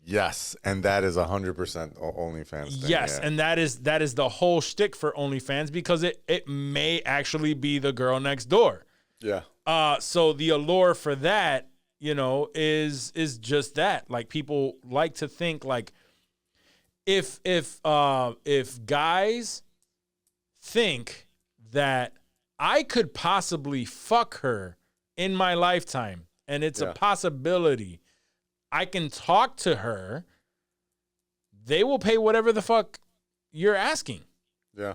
Yes, and that is 100% OnlyFans thing. Yes, yeah. And that is the whole shtick for OnlyFans, because it may actually be the girl next door. Yeah. So the allure for that, is just that. Like, people like to think like if guys think that I could possibly fuck her in my lifetime, and it's a possibility, I can talk to her, they will pay whatever the fuck you're asking. Yeah.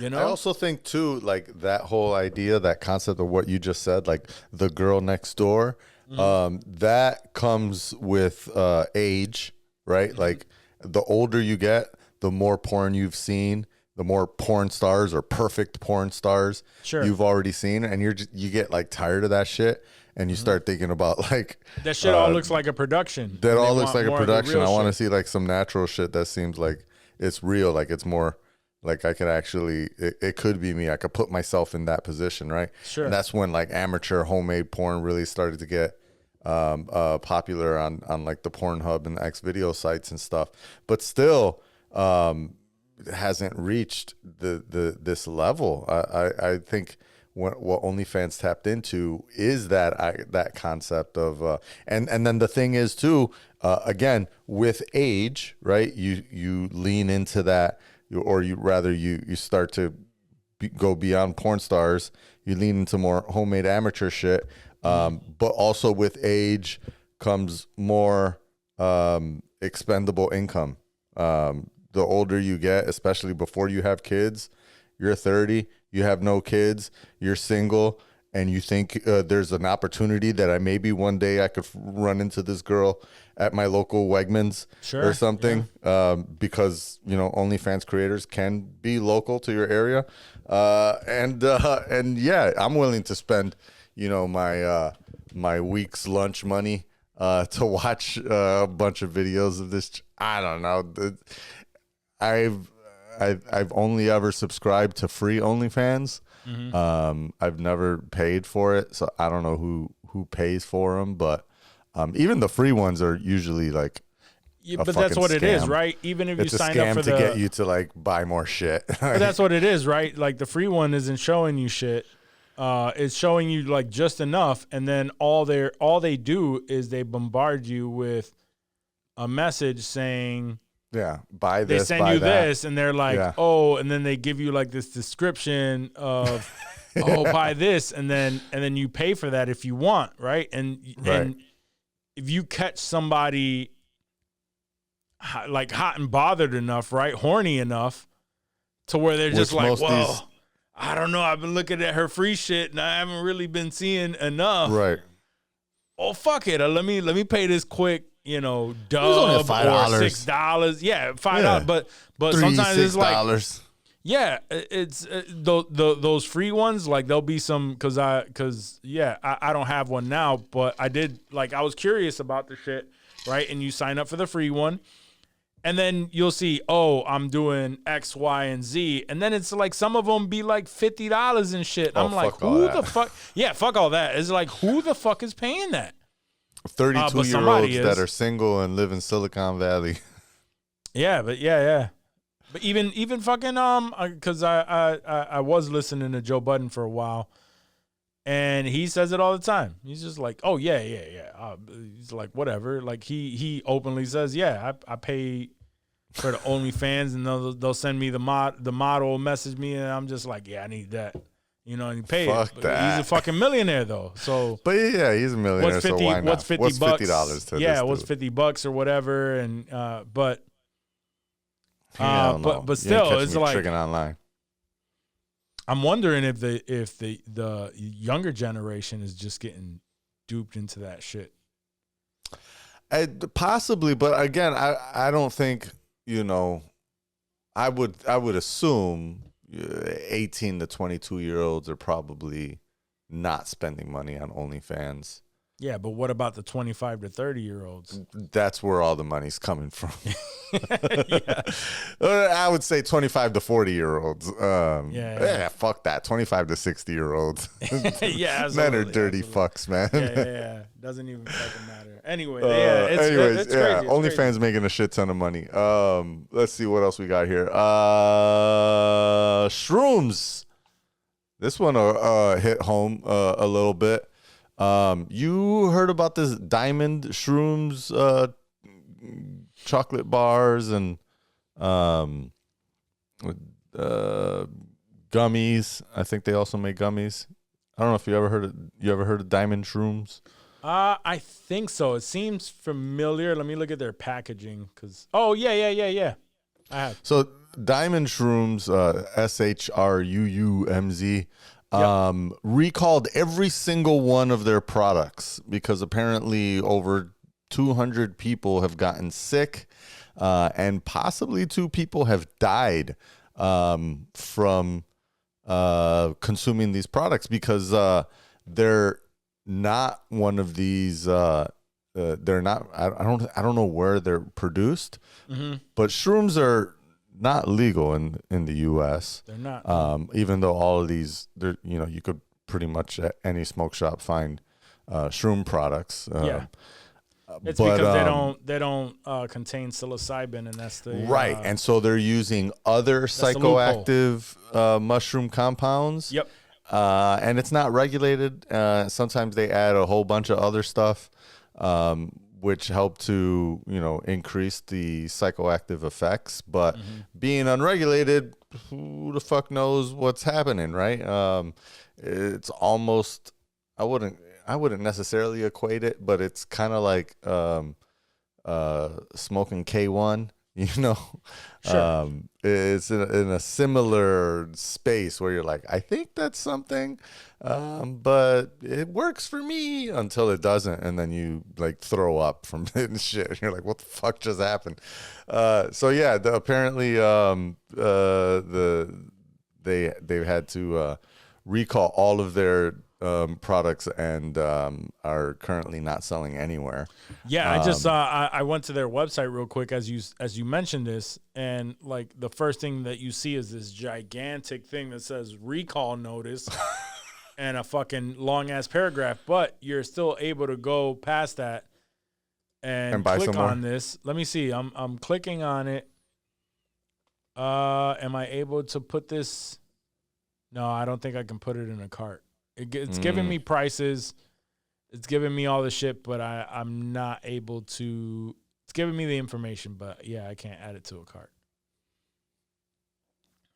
I also think, too, like, that whole idea, that concept of what you just said, like the girl next door, that comes with age, right? Mm-hmm. Like, the older you get, the more porn you've seen, the more porn stars or perfect porn stars you've already seen, and you get, like, tired of that shit. And you start thinking about, like... That shit all looks like a production. That all looks like a production. I want to see, like, some natural shit that seems like it's real. Like, it's more... Like, I could actually... It could be me. I could put myself in that position, right? Sure. And that's when, like, amateur homemade porn really started to get popular on, like, the Pornhub and the X video sites and stuff. But still... it hasn't reached this level. I think... What OnlyFans tapped into is that concept of and then the thing is too, again, with age, right? You lean into that, or you start to go beyond porn stars. You lean into more homemade amateur shit. But also with age comes more expendable income. The older you get, especially before you have kids, you're 30, you have no kids, you're single, and you think there's an opportunity that maybe one day I could run into this girl at my local Wegmans or something, because OnlyFans creators can be local to your area, and yeah, I'm willing to spend my week's lunch money to watch a bunch of videos of this. I don't know. I've only ever subscribed to free OnlyFans. I've never paid for it, so I don't know who pays for them, but even the free ones are usually like but that's what it is, right? Even if it's you sign up for to get you to like buy more shit. But that's what it is, right? Like the free one isn't showing you shit. It's showing you like just enough, and then all they do is they bombard you with a message saying, yeah, buy this. They send you this, and they're like, and then they give you like this description of, buy this, and then you pay for that if you want, right? And if you catch somebody like hot and bothered enough, right, horny enough, to where they're just like, well, I don't know, I've been looking at her free shit and I haven't really been seeing enough, right? Oh, fuck it, let me pay this quick. Dub $5. or $6. Yeah, $5. But sometimes it's like it's those free ones. Like there'll be some because I don't have one now, but I did. Like I was curious about the shit, right? And you sign up for the free one, and then you'll see, I'm doing X, Y, and Z, and then it's like some of them be like $50 and shit. I'm like, who the fuck? Yeah, fuck all that. It's like who the fuck is paying that? 32-year-olds that are single and live in Silicon Valley. Yeah, but but even fucking because I was listening to Joe Budden for a while, and he says it all the time. He's just like, oh yeah. He's like, whatever. Like he openly says, I pay for the OnlyFans, and they'll send me the model message me, and I'm just like, I need that. And he paid. Fuck that. He's a fucking millionaire though. So, but yeah, he's a millionaire. What's 50? So why not? What's $50? What's $50 to this what's dude? $50 or whatever? And but you still, it's like tricking online. I'm wondering if the younger generation is just getting duped into that shit. Possibly, but again, I don't think I would assume 18 to 22-year-olds are probably not spending money on OnlyFans. Yeah, but what about the 25 to 30-year-olds? That's where all the money's coming from. I would say 25 to 40-year-olds. Fuck that. 25 to 60-year-olds. Yeah, men are dirty fucks, man. Yeah. Doesn't even fucking matter. Anyway, it's crazy. OnlyFans making a shit ton of money. Let's see what else we got here. Shruumz. This one hit home a little bit. You heard about this diamond Shruumz chocolate bars and gummies. I think they also make gummies. I don't know if you ever heard of diamond Shruumz? I think so. It seems familiar. Let me look at their packaging yeah. I have. So diamond Shruumz, SHRUUMZ. Recalled every single one of their products because apparently over 200 people have gotten sick, and possibly 2 people have died from consuming these products because they're not one of these. They're not. I don't know where they're produced, but Shroomz are not legal in the U.S. They're not. Even though all of these, you could pretty much at any smoke shop find shroom products. It's because they don't contain psilocybin, and that's the right. And so they're using other psychoactive mushroom compounds. Yep. And it's not regulated. Sometimes they add a whole bunch of other stuff, which help to increase the psychoactive effects. But being unregulated, who the fuck knows what's happening, right? It's almost. I wouldn't necessarily equate it, but it's kind of like smoking K1. Sure. It's in a similar space where you're like, I think that's something, but it works for me until it doesn't, and then you like throw up from it and shit. And you're like, what the fuck just happened? So yeah, apparently they've had to recall all of their products and are currently not selling anywhere. Yeah, I just I went to their website real quick as you mentioned this, and like the first thing that you see is this gigantic thing that says recall notice and a fucking long ass paragraph, but you're still able to go past that and buy click some more? on this. Let me see. I'm clicking on it. Am I able to put this? No, I don't think I can put it in a cart. It's giving me prices. It's giving me all the shit, but I'm not able to. It's giving me the information, but yeah, I can't add it to a cart.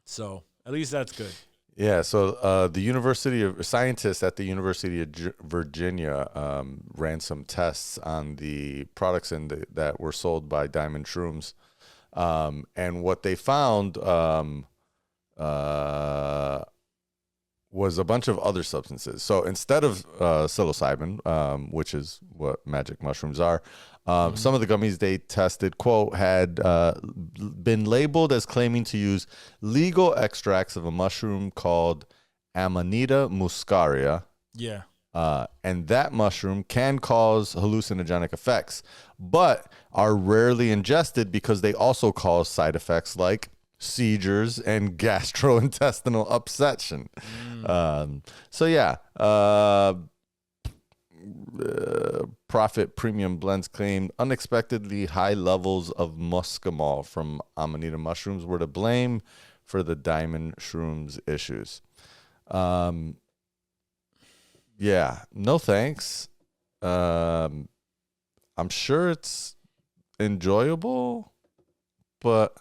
So at least that's good. Yeah, so the scientists at the University of Virginia ran some tests on the products that were sold by Diamond Shruumz, and what they found was a bunch of other substances. So instead of psilocybin, which is what magic mushrooms are, some of the gummies they tested, quote, had been labeled as claiming to use legal extracts of a mushroom called Amanita muscaria. Yeah. And that mushroom can cause hallucinogenic effects, but are rarely ingested because they also cause side effects like seizures and gastrointestinal upsettion. So yeah, Profit Premium Blends claimed unexpectedly high levels of muscimol from Amanita mushrooms were to blame for the Diamond Shroomz issues. Yeah, no thanks. I'm sure it's enjoyable, but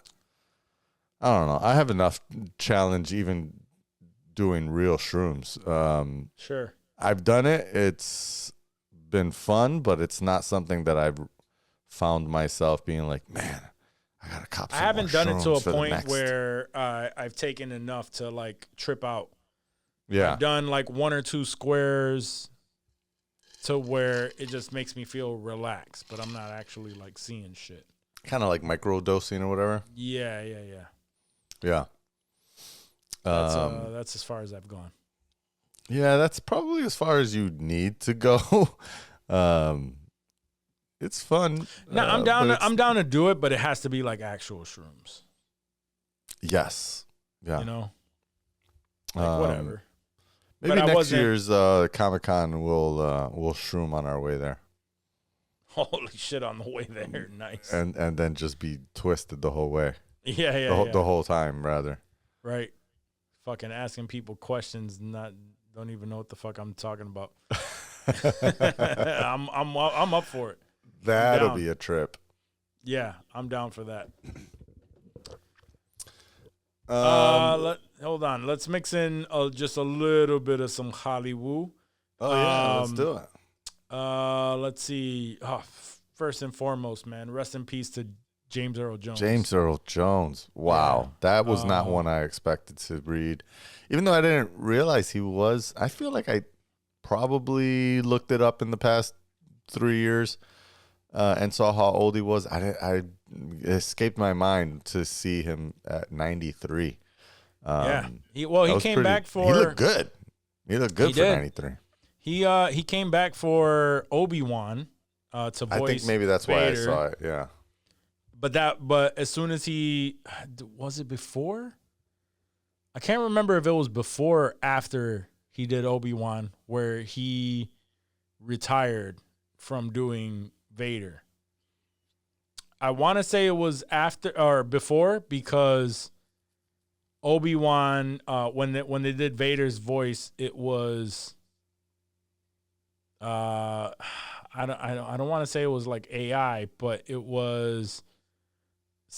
I don't know. I have enough challenge even doing real shrooms. Sure. I've done it. It's been fun, but it's not something that I've found myself being like, man, I gotta cop some I haven't more done it to a shrooms for the point next. where I've taken enough to like trip out. Yeah. I've done like 1 or 2 squares to where it just makes me feel relaxed, but I'm not actually like seeing shit. Kind of like micro dosing or whatever. Yeah. Yeah. That's as far as I've gone. Yeah, that's probably as far as you need to go. It's fun. No, I'm down to do it, but it has to be like actual shrooms. Yes. Yeah. You know? Like whatever. Maybe But I next wasn't- year's Comic-Con we'll shroom on our way there. Holy shit on the way there. Nice. And then just be twisted the whole way. Yeah. The whole time, rather. Right. Fucking asking people questions, don't even know what the fuck I'm talking about. I'm up for it. That'll down. be a trip. Yeah, I'm down for that. Hold on. Let's mix in just a little bit of some Hollywood. Oh yeah, let's do it. Let's see. First and foremost, man, rest in peace to James Earl Jones. James Earl Jones. Wow. Yeah. That was not one I expected to read. Even though I didn't realize he was. I feel like I probably looked it up in the past 3 years and saw how old he was. It escaped my mind to see him at 93. Yeah. He came back for. He looked good. He looked good He for did. 93. He came back for Obi-Wan to voice I think maybe that's Vader. why I saw it. Yeah. But as soon as was it before? I can't remember if it was before or after he did Obi-Wan where he retired from doing Vader. I want to say it was after or before because Obi-Wan when they did Vader's voice, it was I don't want to say it was like AI, but it was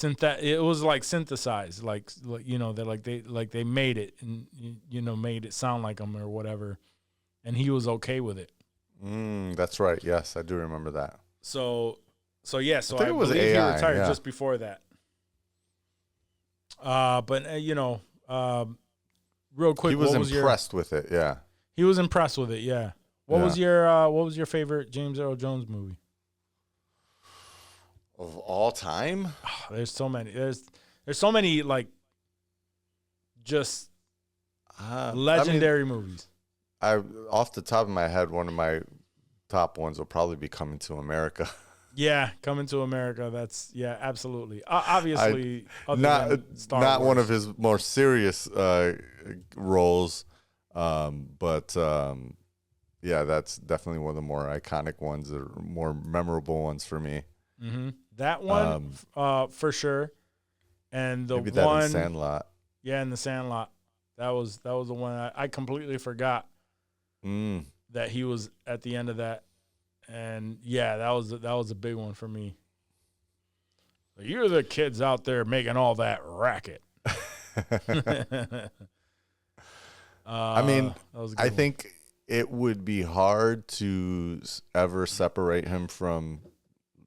it was like synthesized, like you know, they made it and made it sound like him or whatever, and he was okay with it. That's right. Yes, I do remember that. So I think it was believe AI, he retired yeah. just before that. But real quick, He was what was impressed with it. Yeah. He was impressed with it. Yeah. What was your favorite James Earl Jones movie? Of all time? There's so many. There's so many like just legendary movies. Off the top of my head, one of my top ones will probably be Coming to America. Yeah, Coming to America. That's obviously. Obviously, other than Star not Wars. one of his more serious roles, but that's definitely one of the more iconic ones, or more memorable ones for me. Mm-hmm. That one, for sure, and the maybe that one in Sandlot. Yeah, in the Sandlot. That was the one I completely forgot that he was at the end of that. And yeah, that was a big one for me. You're the kids out there making all that racket. I mean, I one. think it would be hard to ever separate him from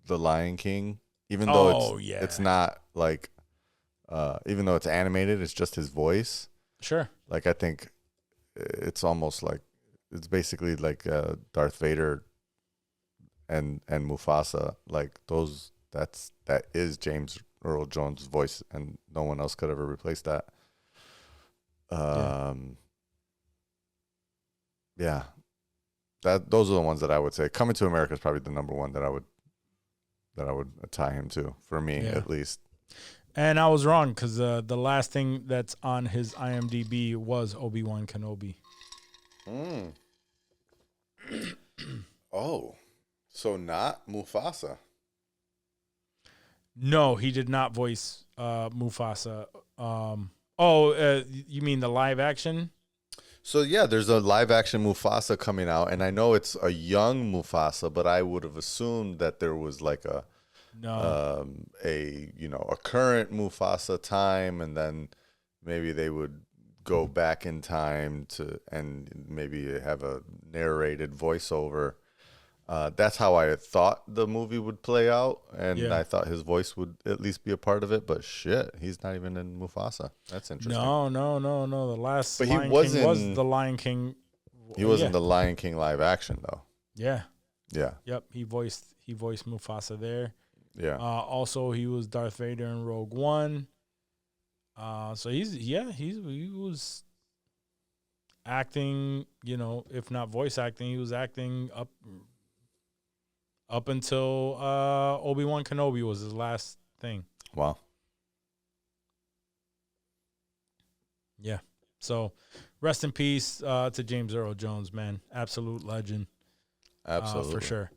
The Lion King, even though it's not like, even though it's animated, it's just his voice. Sure. Like, I think it's almost like, it's basically like Darth Vader and Mufasa, like those. That is James Earl Jones' voice, and no one else could ever replace that. Yeah. Those are the ones that I would say. Coming to America is probably the number one that I would tie him to, for me at least. And I was wrong, because the last thing that's on his IMDb was Obi-Wan Kenobi. Oh, so not Mufasa. No, he did not voice Mufasa. You mean the live action? So yeah, there's a live action Mufasa coming out, and I know it's a young Mufasa, but I would have assumed that there was like a current Mufasa time, and then maybe they would go back in time and maybe have a narrated voiceover. That's how I thought the movie would play out, and I thought his voice would at least be a part of it. But shit, he's not even in Mufasa. That's interesting. No. The last but Lion he King wasn't, was the Lion King. He wasn't the Lion King live action though. Yeah. Yeah. Yep. He voiced Mufasa there. Yeah. Also, he was Darth Vader in Rogue One. So he was acting. If not voice acting, he was acting up until Obi-Wan Kenobi was his last thing. Wow. Yeah. So rest in peace to James Earl Jones, man. Absolute legend. Absolutely. For sure.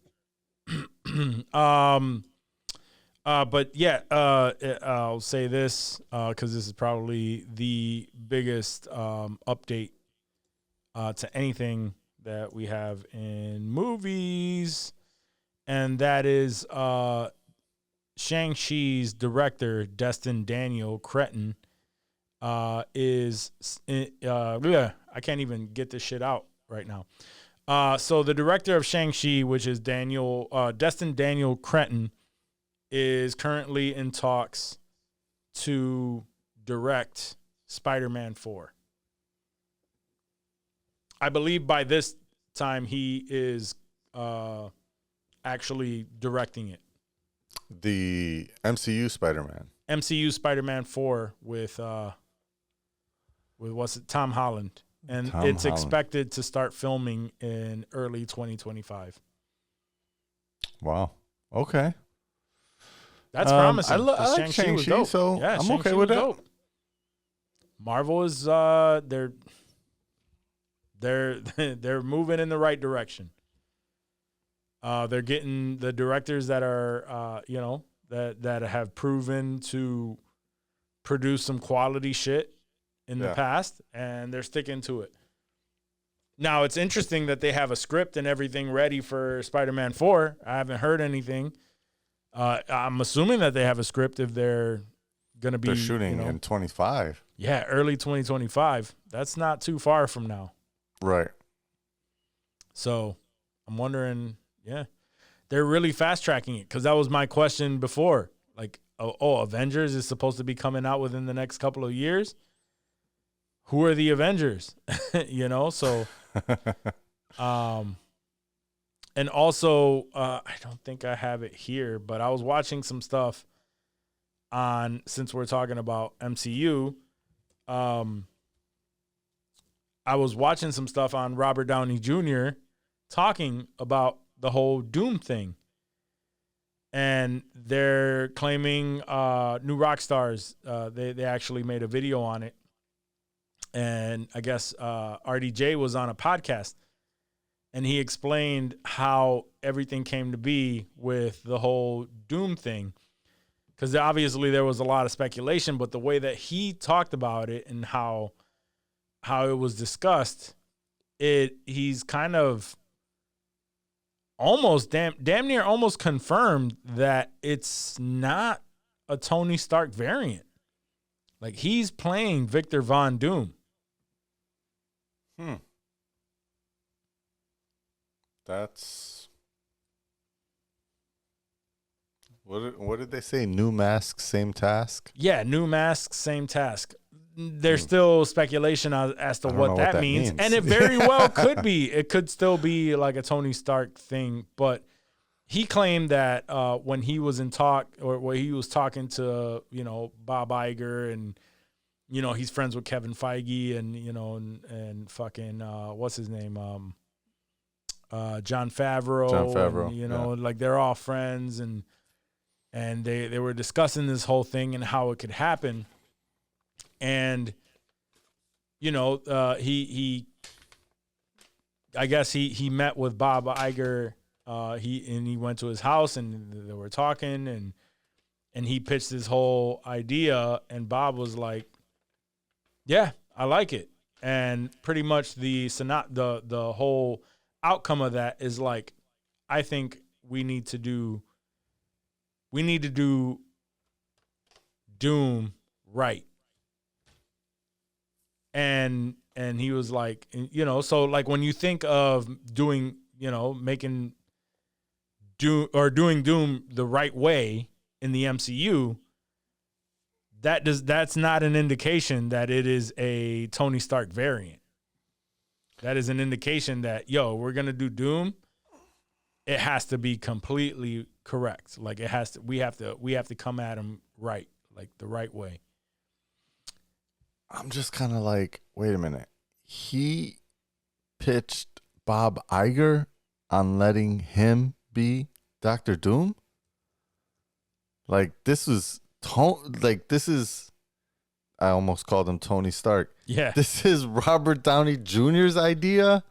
But yeah, I'll say this because this is probably the biggest update to anything that we have in movies. And that is Shang-Chi's director, Destin Daniel Cretton, I can't even get this shit out right now. So the director of Shang-Chi, which is Destin Daniel Cretton, is currently in talks to direct Spider-Man 4. I believe by this time he is actually directing it. The MCU Spider-Man. MCU Spider-Man 4 with Tom Holland. And it's expected to start filming in early 2025. Wow. Okay. That's promising. I like Shang-Chi, so I'm Shang-Chi okay with that. Dope. Marvel is they're moving in the right direction. They're getting the directors that are that have proven to produce some quality shit in the past, and they're sticking to it. Now, it's interesting that they have a script and everything ready for Spider-Man 4. I haven't heard anything. I'm assuming that they have a script if they're going to be... They're shooting in 25. Yeah, early 2025. That's not too far from now. Right. So I'm wondering, yeah, they're really fast tracking it because that was my question before. Like, Avengers is supposed to be coming out within the next couple of years. Who are the Avengers? You know, so, and also, I don't think I have it here, but I was watching some stuff since we're talking about MCU, I was watching some stuff on Robert Downey Jr. talking about the whole Doom thing. And they're claiming New Rockstars. They actually made a video on it. And I guess RDJ was on a podcast. And he explained how everything came to be with the whole Doom thing. Because obviously there was a lot of speculation, but the way that he talked about it and how it was discussed, he's kind of almost damn near almost confirmed that it's not a Tony Stark variant. Like, he's playing Victor Von Doom. That's what did they say? New mask, same task? Yeah, new mask, same task. There's still speculation as to what that means. And it very well could be. It could still be like a Tony Stark thing. But he claimed that when he was in talk, or when he was talking to, Bob Iger, and, he's friends with Kevin Feige, and, and fucking, what's his name? Jon Favreau. And, like, they're all friends, and they were discussing this whole thing and how it could happen. And, he I guess he met with Bob Iger. He went to his house, and they were talking, and he pitched his whole idea, and Bob was like, yeah, I like it. And pretty much the whole outcome of that is like, I think we need to do Doom right. And he was like, so like when you think of doing, making doing Doom the right way in the MCU, that's not an indication that it is a Tony Stark variant. That is an indication that, we're going to do Doom. It has to be completely correct. Like, we have to come at him right, like the right way. I'm just kind of like, wait a minute. He pitched Bob Iger on letting him be Dr. Doom? Like, this is, I almost called him Tony Stark. Yeah. This is Robert Downey Jr.'s idea?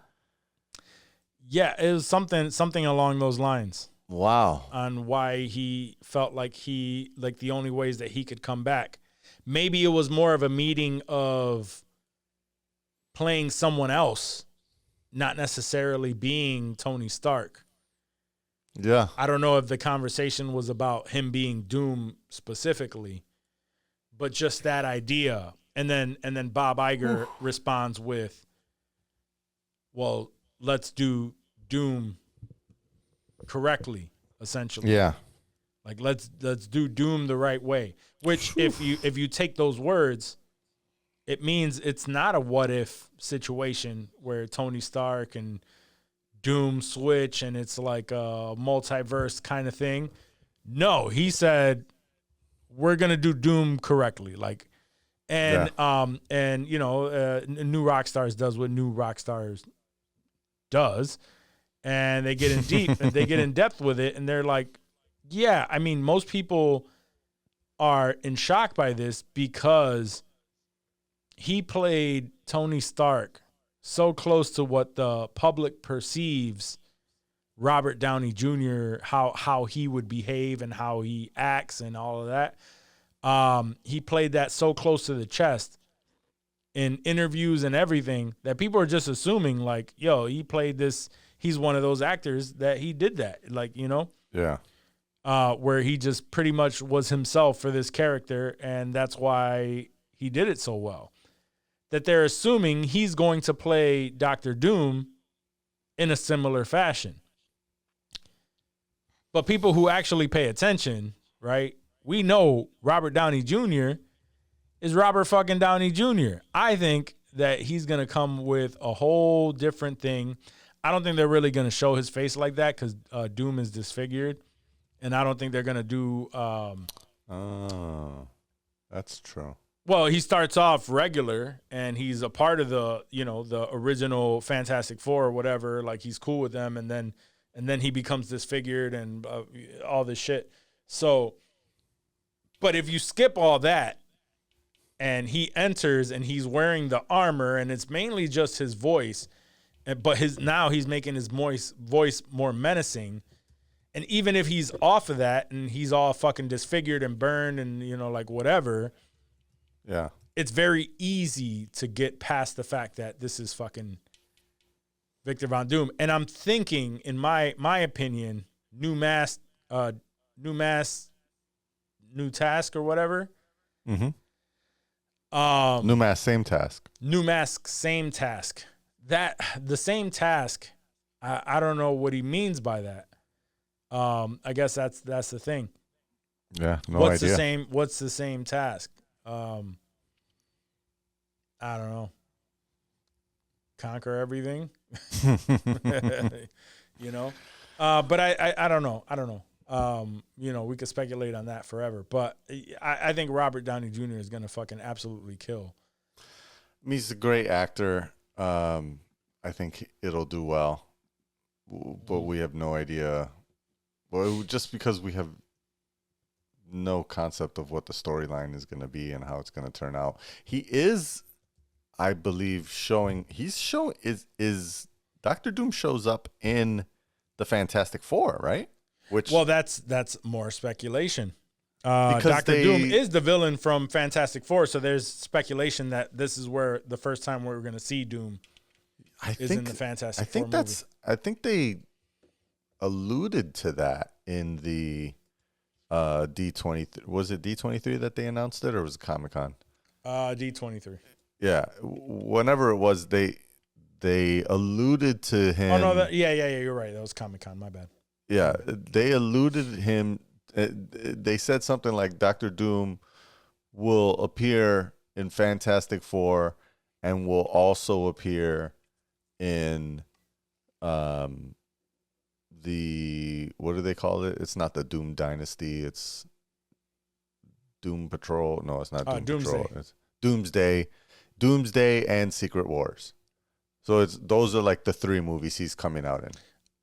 Yeah, it was something along those lines. Wow. On why he felt like the only ways that he could come back. Maybe it was more of a meeting of playing someone else, not necessarily being Tony Stark. Yeah. I don't know if the conversation was about him being Doom specifically, but just that idea. And then Bob Iger responds with, well, let's do Doom correctly, essentially. Yeah. Like, let's do Doom the right way. Which, if you take those words, it means it's not a what if situation where Tony Stark and Doom switch and it's like a multiverse kind of thing. No, he said we're gonna do Doom correctly. Like, and New Rockstars does what New Rockstars does, and they get in deep and they get in depth with it, and they're like, yeah, I mean, most people are in shock by this because he played Tony Stark so close to what the public perceives Robert Downey Jr., how he would behave and how he acts and all of that. He played that so close to the chest in interviews and everything that people are just assuming, like, he played this. He's one of those actors that he did that, like, Yeah. Where he just pretty much was himself for this character, and that's why he did it so well. That they're assuming he's going to play Dr. Doom in a similar fashion. But people who actually pay attention, right? We know Robert Downey Jr. is Robert fucking Downey Jr. I think that he's going to come with a whole different thing. I don't think they're really going to show his face like that because Doom is disfigured. And I don't think they're going to do... Oh, that's true. Well, he starts off regular, and he's a part of the, the original Fantastic Four or whatever. Like, he's cool with them, and then he becomes disfigured and all this shit. So, but if you skip all that, and he enters and he's wearing the armor, and it's mainly just his voice, but now he's making his voice more menacing. And even if he's off of that and he's all fucking disfigured and burned and, like whatever, yeah, it's very easy to get past the fact that this is fucking Victor Von Doom. And I'm thinking, in my opinion, new task or whatever. Mm-hmm. New mask, same task. New mask, same task. That the same task. I don't know what he means by that. I guess that's the thing. Yeah, no idea. What's the same task? I don't know. Conquer everything. But I don't know. I don't know. We could speculate on that forever. But I think Robert Downey Jr. is gonna fucking absolutely kill. He's a great actor. I think it'll do well, but we have no idea. Well, just because we have no concept of what the storyline is going to be and how it's going to turn out. He is, I believe, is Dr. Doom shows up in the Fantastic Four, right? Well, that's more speculation. Dr. Doom is the villain from Fantastic Four, so there's speculation that this is where the first time we're going to see Doom is in the Fantastic Four movie. I think they alluded to that in the D23. Was it D23 that they announced it, or was it Comic-Con? D23. Yeah, whenever it was, they alluded to him. Oh no, yeah, you're right. That was Comic-Con. My bad. Yeah, they alluded to him. They said something like Dr. Doom will appear in Fantastic Four and will also appear in the, what do they call it? It's not the Doom Dynasty. It's Doom Patrol. No, it's not Doom Patrol. It's Doomsday and Secret Wars. So those are like the three movies he's coming out in.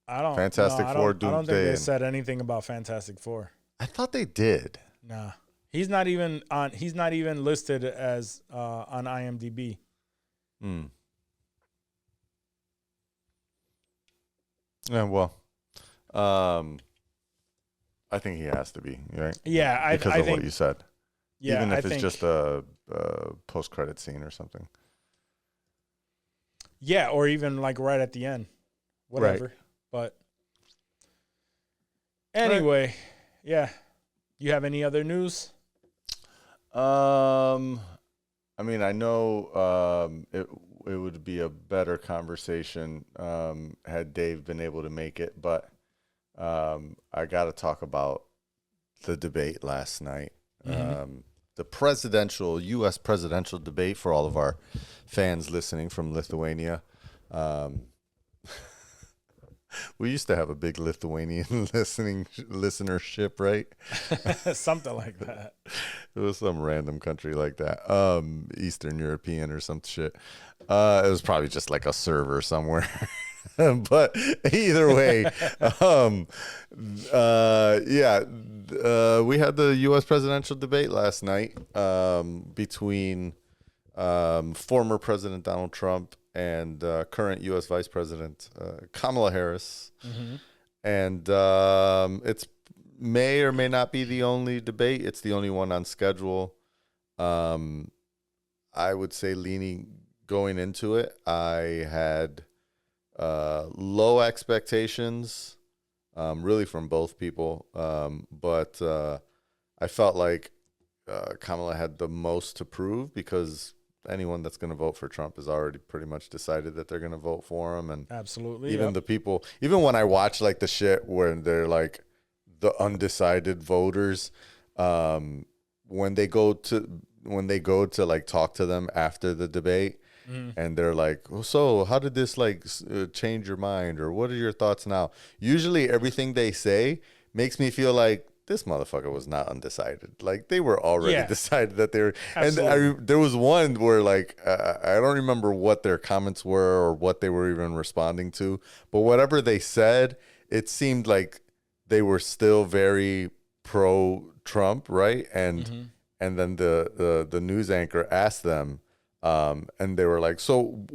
Fantastic Four, Doomsday. I don't think they said anything about Fantastic Four. I thought they did. Nah, he's not even listed as on IMDb. Yeah, well, I think he has to be, right? Yeah, because of what you said. Yeah, even if it's just a post-credit scene or something. Yeah, or even like right at the end, whatever. Right. But anyway, yeah. You have any other news? I mean, I know it would be a better conversation had Dave been able to make it, but I got to talk about the debate last night. Mm-hmm. The U.S. presidential debate for all of our fans listening from Lithuania. We used to have a big Lithuanian listenership, right? Something like that. It was some random country like that, Eastern European or some shit. It was probably just like a server somewhere. But either way, we had the U.S. presidential debate last night between former President Donald Trump and current U.S. Vice President Kamala Harris. Mm-hmm. And it's may or may not be the only debate. It's the only one on schedule. I would say going into it, I had low expectations, really from both people. But I felt like Kamala had the most to prove because anyone that's going to vote for Trump has already pretty much decided that they're going to vote for him. And absolutely, even the people, even when I watch like the shit where they're like, the undecided voters, when they go to like talk to them after the debate, and they're like, well, so how did this like change your mind, or what are your thoughts now? Usually everything they say makes me feel like this motherfucker was not undecided. Like they were already decided that they were. Absolutely. And there was one where like I don't remember what their comments were or what they were even responding to, but whatever they said, it seemed like they were still very pro Trump, right? And then the news anchor asked them, and they were like, so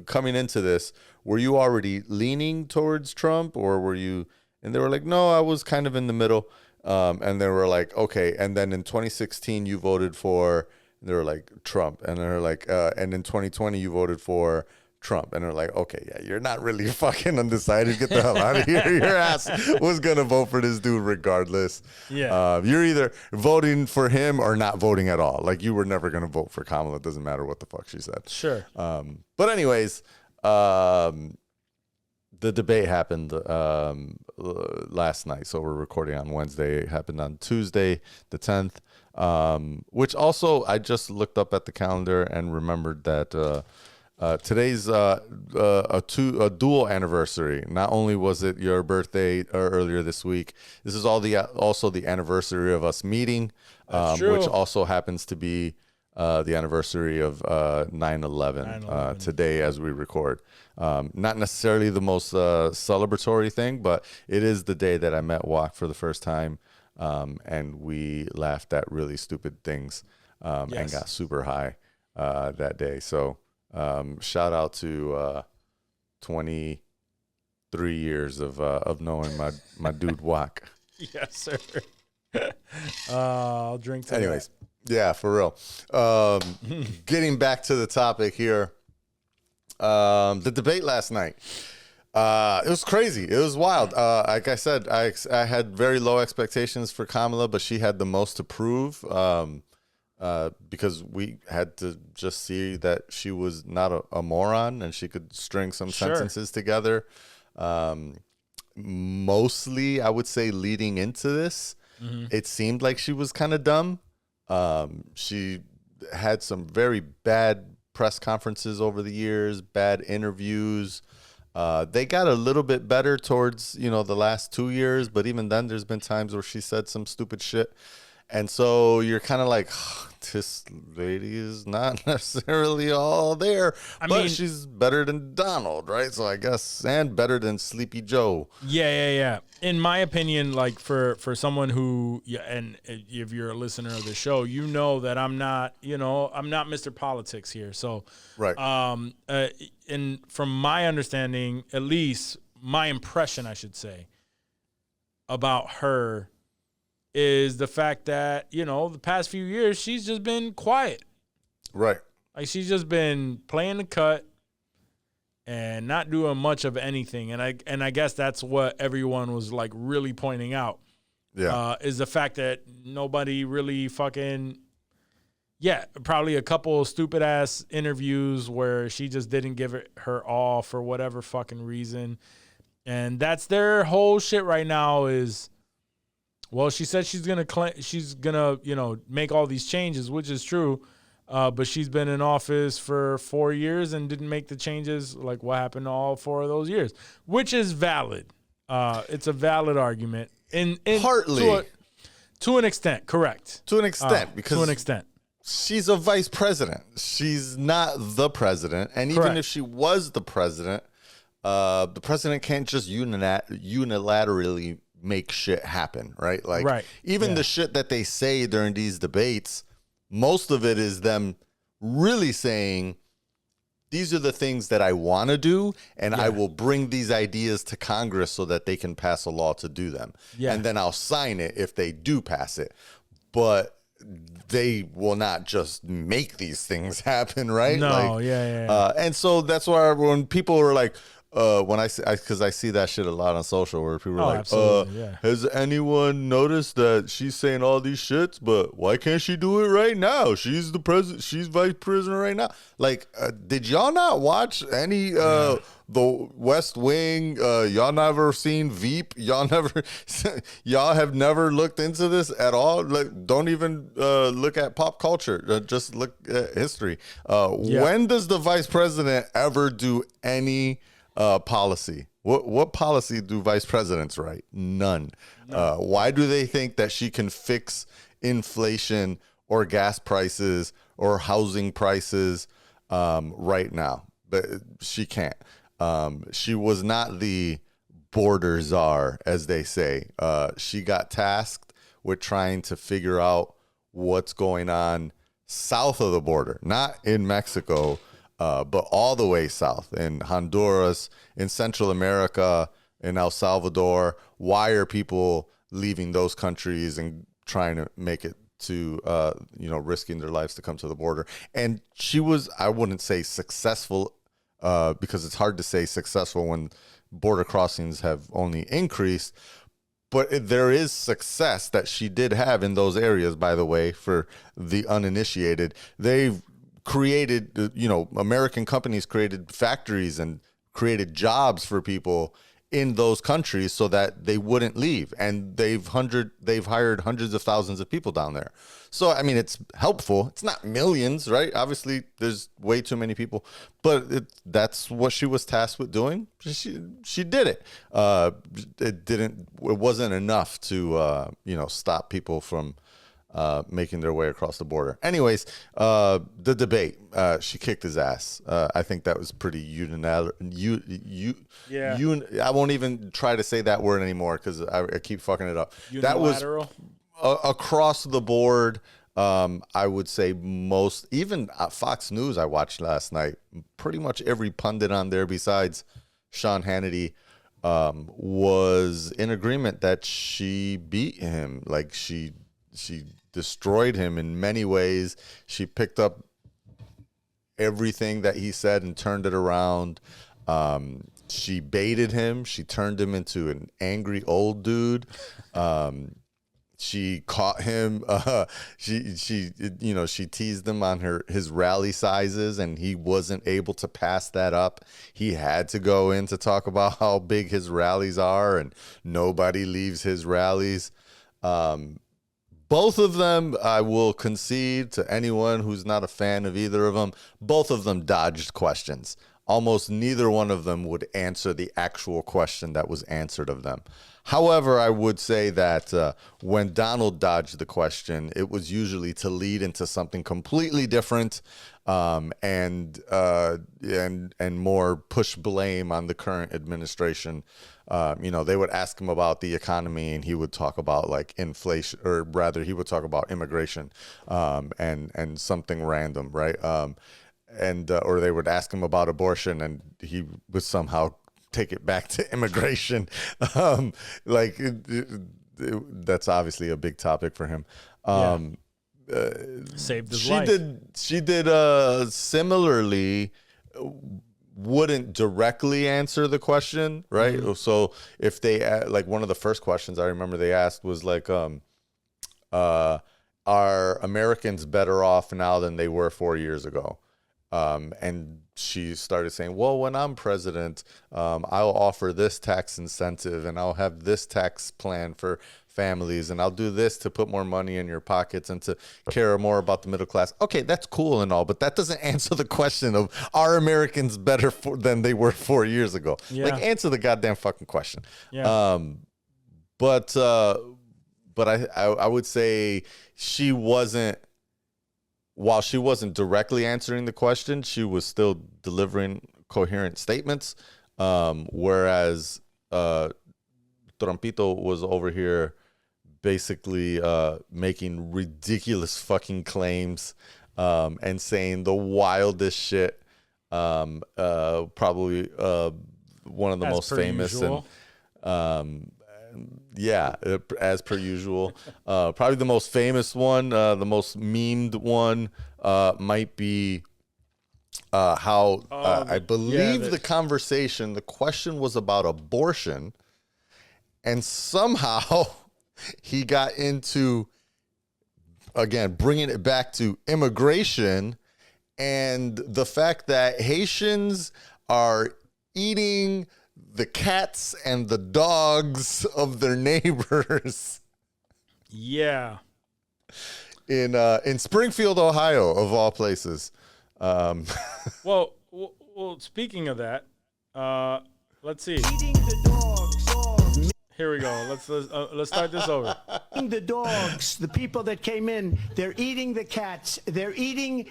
coming into this, were you already leaning towards Trump, or were you? And they were like, no, I was kind of in the middle. And they were like, okay. And then in 2016, you voted for, they were like, Trump. And they're like, and in 2020, you voted for Trump. And they're like, okay, yeah, you're not really fucking undecided. Get the hell out of here. Your ass was going to vote for this dude regardless. Yeah. You're either voting for him or not voting at all. Like you were never going to vote for Kamala. It doesn't matter what the fuck she said. Sure. But anyways, the debate happened last night, so we're recording on Wednesday. It happened on Tuesday, the 10th, which also I just looked up at the calendar and remembered that today's a dual anniversary. Not only was it your birthday earlier this week, this is also the anniversary of us meeting, which also happens to be the anniversary of 9/11 today as we record. Not necessarily the most celebratory thing, but it is the day that I met Juac for the first time, and we laughed at really stupid things and got super high that day. So shout out to 23 years of knowing my dude Juac. Yes, sir. I'll drink to Anyways. that. Yeah, for real. Getting back to the topic here, the debate last night. It was crazy. It was wild. Like I said, I had very low expectations for Kamala, but she had the most to prove because we had to just see that she was not a moron and she could string some sentences together. Mostly, I would say, leading into this, it seemed like she was kind of dumb. She had some very bad press conferences over the years, bad interviews. They got a little bit better towards, the last 2 years, but even then there's been times where she said some stupid shit. And so you're kind of like, this lady is not necessarily all there, but she's better than Donald, right? So I guess, and better than Sleepy Joe. Yeah. In my opinion, like for someone who, and if you're a listener of the show, you know that I'm not Mr. Politics here. So, right. And from my understanding, at least my impression, I should say, about her is the fact that, the past few years, she's just been quiet. Right. Like, she's just been playing the cut and not doing much of anything. And I guess that's what everyone was, like, really pointing out. Yeah. Is the fact that nobody really fucking, probably a couple of stupid-ass interviews where she just didn't give it her all for whatever fucking reason. And that's their whole shit right now is, well, she said she's gonna make all these changes, which is true, but she's been in office for 4 years and didn't make the changes. Like, what happened to all 4 of those years? Which is valid. It's a valid argument. Partly, to an extent, correct. To an extent, because to an extent, she's a vice president. She's not the president, and even if she was the president can't just unilaterally make shit happen, right? Like, even the shit that they say during these debates, most of it is them really saying, these are the things that I want to do, and I will bring these ideas to Congress so that they can pass a law to do them. And then I'll sign it if they do pass it. But they will not just make these things happen, right? No, and so that's why when people were like, when I see that shit a lot on social where people are like, absolutely, yeah. has anyone noticed that she's saying all these shits, but why can't she do it right now? She's the president. She's vice president right now. Like, did y'all not watch any the West Wing? Y'all never seen Veep? Y'all have never looked into this at all? Like, don't even look at pop culture. Just look at history. When does the vice president ever do any policy? What policy do vice presidents write? None. Why do they think that she can fix inflation or gas prices or housing prices right now? But she can't. She was not the border czar, as they say. She got tasked with trying to figure out what's going on south of the border, not in Mexico, but all the way south in Honduras, in Central America, in El Salvador. Why are people leaving those countries and trying to make it to, risking their lives to come to the border? And she was, I wouldn't say successful, because it's hard to say successful when border crossings have only increased. But there is success that she did have in those areas, by the way, for the uninitiated. They've created, American companies created factories and created jobs for people in those countries so that they wouldn't leave. And they've hired hundreds of thousands of people down there. So, I mean, it's helpful. It's not millions, right? Obviously, there's way too many people, but that's what she was tasked with doing. She did it. It wasn't enough to, stop people from making their way across the border. Anyways, the debate, she kicked his ass. I think that was pretty unilateral. I won't even try to say that word anymore because I keep fucking it up. Unilateral? That was across the board. I would say most, even Fox News I watched last night, pretty much every pundit on there besides Sean Hannity was in agreement that she beat him. Like she destroyed him in many ways. She picked up everything that he said and turned it around. She baited him. She turned him into an angry old dude. She caught him. She teased him on his rally sizes, and he wasn't able to pass that up. He had to go in to talk about how big his rallies are, and nobody leaves his rallies. Both of them, I will concede to anyone who's not a fan of either of them, both of them dodged questions. Almost neither one of them would answer the actual question that was answered of them. However, I would say that when Donald dodged the question, it was usually to lead into something completely different, and more push blame on the current administration. They would ask him about the economy, and he would talk about like inflation, or rather, he would talk about immigration, and something random, right? Or they would ask him about abortion, and he would somehow take it back to immigration. That's obviously a big topic for him. Saved his life. She did similarly, wouldn't directly answer the question, right? Mm-hmm. So if they, like, one of the first questions I remember they asked was like, are Americans better off now than they were 4 years ago? And she started saying, well, when I'm president, I'll offer this tax incentive, and I'll have this tax plan for families, and I'll do this to put more money in your pockets and to care more about the middle class. Okay, that's cool and all, but that doesn't answer the question of, are Americans better than they were 4 years ago? Yeah. Like, answer the goddamn fucking question. Yeah. But I would say she wasn't, while she wasn't directly answering the question, she was still delivering coherent statements. Whereas Trumpito was over here basically making ridiculous fucking claims and saying the wildest shit. Probably one of the most famous usual. And as per usual. Probably the most famous one, the most memed one might be I believe yeah, the conversation, the question was about abortion, and somehow he got into, again, bringing it back to immigration and the fact that Haitians are eating the cats and the dogs of their neighbors. Yeah. In Springfield, Ohio, of all places. Well, speaking of that, let's see. Here we go. Let's start this over. The dogs, the people that came in, they're eating the cats. They're eating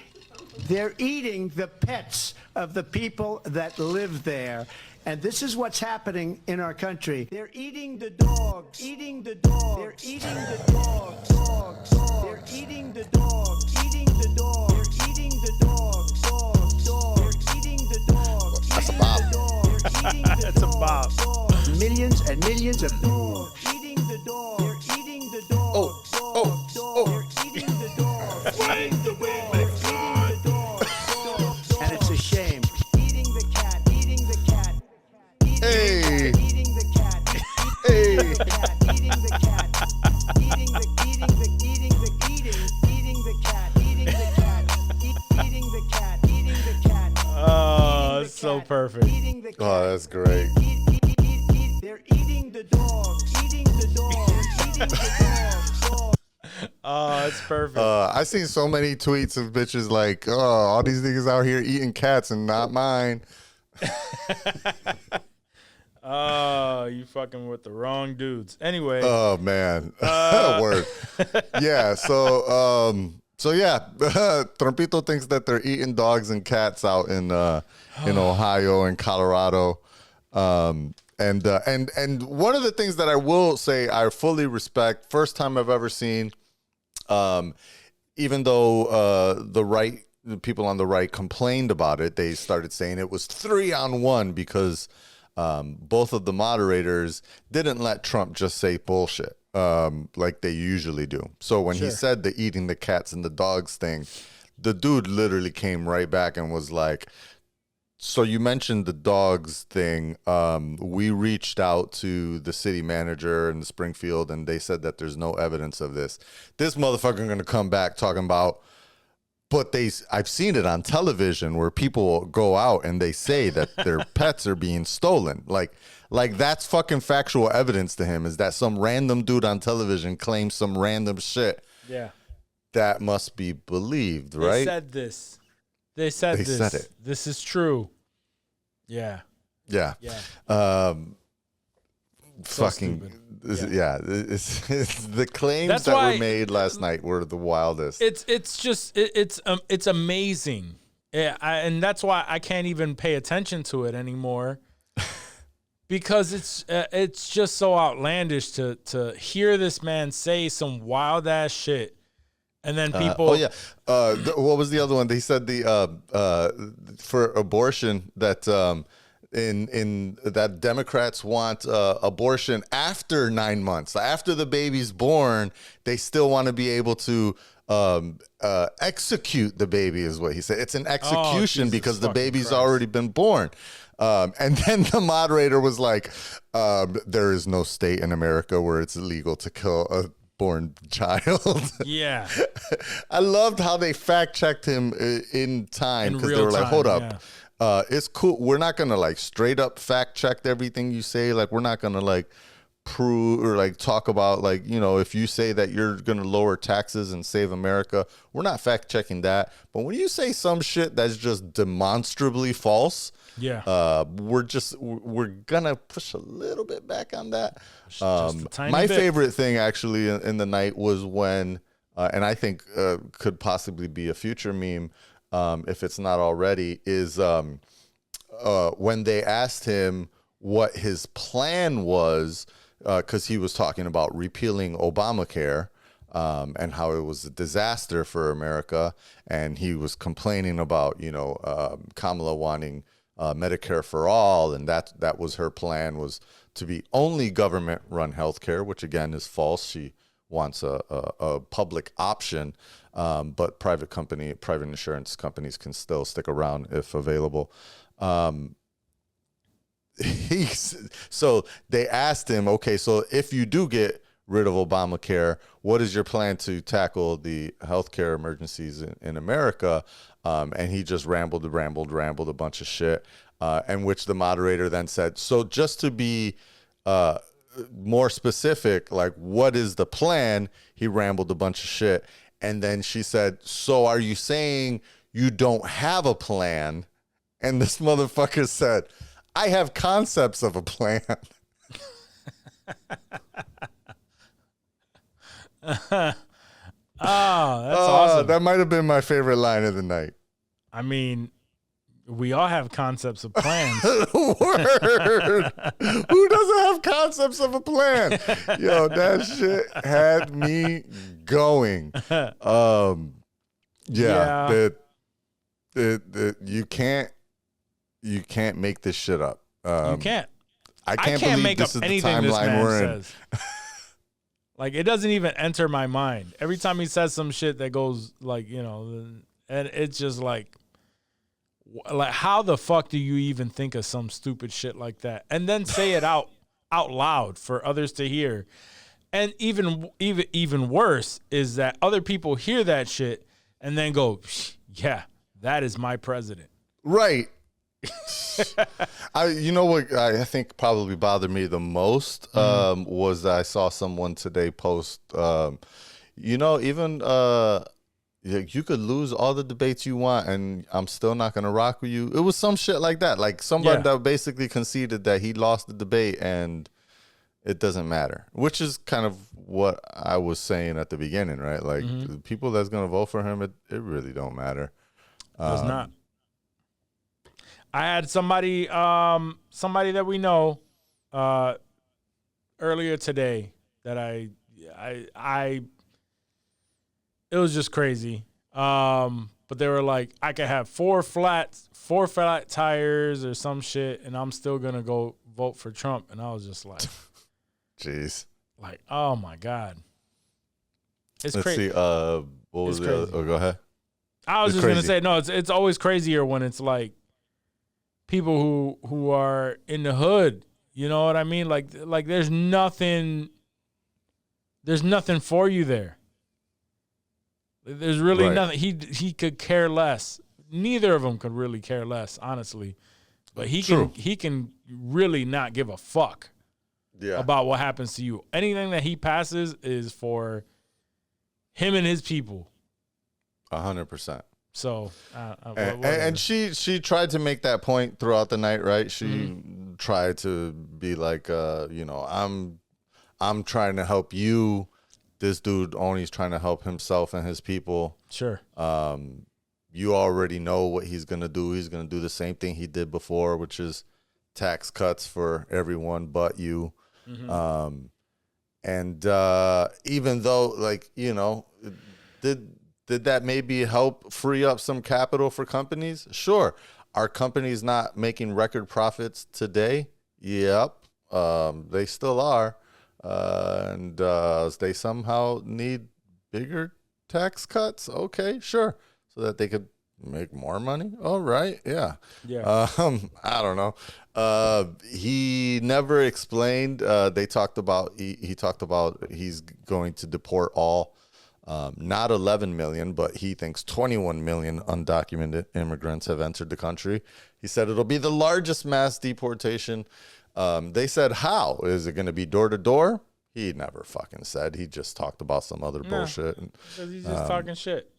the pets of the people that live there. And this is what's happening in our country. They're eating the dogs. Eating the dogs. They're eating the dogs. Dogs. They're eating the dogs. Eating the dogs. They're eating the dogs. Dogs. Dogs. They're eating the dogs. That's a bop. They're eating the That's a dogs. bop. Millions and millions of dogs. Eating the dogs. They're eating the dogs. Dogs. Dogs. They're eating the dogs. Eating the dogs. They're eating the dogs. And it's a shame. Eating the cat. Eating the cat. Hey. Eating the cat. Hey. Eating the cat. Eating the cat. Eating the cat. Eating the cat. Eating the cat. Eating the cat. Oh, it's so perfect. Eating the cat. Oh, that's great. They're eating the dog. Eating the dog. Eating the dog. Oh, it's perfect. I seen so many tweets of bitches like, oh, all these niggas out here eating cats and not mine. Oh, you fucking with the wrong dudes. Anyway. Oh man. Word. Yeah. So yeah, Trumpito thinks that they're eating dogs and cats out in Ohio and Colorado. And one of the things that I will say I fully respect, first time I've ever seen, even though the people on the right complained about it, they started saying it was 3-on-1 because both of the moderators didn't let Trump just say bullshit like they usually do. So when he said the eating the cats and the dogs thing, the dude literally came right back and was like, so you mentioned the dogs thing. We reached out to the city manager in Springfield, and they said that there's no evidence of this. This motherfucker going to come back talking about, but I've seen it on television where people go out and they say that their pets are being stolen. Like that's fucking factual evidence to him, is that some random dude on television claims some random shit. Yeah. That must be believed, right? They said this. They said it. This is true. Yeah. Yeah. Yeah. Fucking stupid. It's the claims That's that why, were made last night were the wildest. It's amazing. Yeah, and that's why I can't even pay attention to it anymore. Because it's just so outlandish to hear this man say some wild ass shit. And then people. What was the other one? They said for abortion that in that Democrats want abortion after 9 months, after the baby's born. They still want to be able to execute the baby, is what he said. It's an execution because the baby's already been born. And then the moderator was like, "There is no state in America where it's illegal to kill a born child." Yeah. I loved how they fact checked him in time, because they were like, hold up. Yeah. It's cool. We're not going to like straight up fact check everything you say. Like, we're not going to like prove or like talk about like, you know, if you say that you're going to lower taxes and save America, we're not fact checking that. But when you say some shit that's just demonstrably false, we're gonna push a little bit back on that. My favorite thing actually in the night was when, and I think could possibly be a future meme, if it's not already, is when they asked him what his plan was, because he was talking about repealing Obamacare. And how it was a disaster for America, and he was complaining about, you know, Kamala wanting Medicare for all, and that was her plan, was to be only government-run healthcare, which again is false. She wants a public option, but private insurance companies can still stick around if available. So they asked him, okay, so if you do get rid of Obamacare, what is your plan to tackle the healthcare emergencies in America? And he just rambled a bunch of shit, and which the moderator then said, so just to be more specific, like, what is the plan? He rambled a bunch of shit. And then she said, so are you saying you don't have a plan? And this motherfucker said, I have concepts of a plan. Oh, that's awesome. That might have been my favorite line of the night. I mean, we all have concepts of plans. Word. Who doesn't have concepts of a plan? Yo, that shit had me going. You can't make this shit up. You can't. I can't believe make this up is the anything this timeline man we're in. says. Like, it doesn't even enter my mind. Every time he says some shit that goes, like, you know, and it's just like how the fuck do you even think of some stupid shit like that and then say it out loud for others to hear? And even worse is that other people hear that shit and then go, yeah, that is my president. Right. You know what I think probably bothered me the most was that I saw someone today post, even you could lose all the debates you want and I'm still not going to rock with you. It was some shit like that. Like somebody that basically conceded that he lost the debate and it doesn't matter, which is kind of what I was saying at the beginning, right? Like the people that's going to vote for him, it really don't matter. Does not. I had somebody that we know earlier today that I it was just crazy. But they were like, I could have four flat tires or some shit, and I'm still gonna go vote for Trump. And I was just like, jeez, like, oh my God, it's Let's crazy. see. What was the other? Oh, go ahead. I was just gonna say, no, it's always crazier when it's like people who are in the hood. You know what I mean? Like there's nothing for you there. There's really nothing. He could care less. Neither of them could really care less, honestly. But he can really not give a fuck about what happens to you. Anything that he passes is for him and his people. 100%. So, and she tried to make that point throughout the night, right? She tried to be like, I'm trying to help you. This dude only's trying to help himself and his people. Sure. You already know what he's going to do. He's going to do the same thing he did before, which is tax cuts for everyone but you. And even though, did that maybe help free up some capital for companies? Sure. Are companies not making record profits today? Yep. They still are. And they somehow need bigger tax cuts. Okay, sure. So that they could make more money. All right. Yeah. I don't know. He never explained. They talked about, he talked about he's going to deport all, not 11 million, but he thinks 21 million undocumented immigrants have entered the country. He said it'll be the largest mass deportation. They said, how? Is it going to be door to door? He never fucking said. He just talked about some other bullshit. Because he's just talking shit.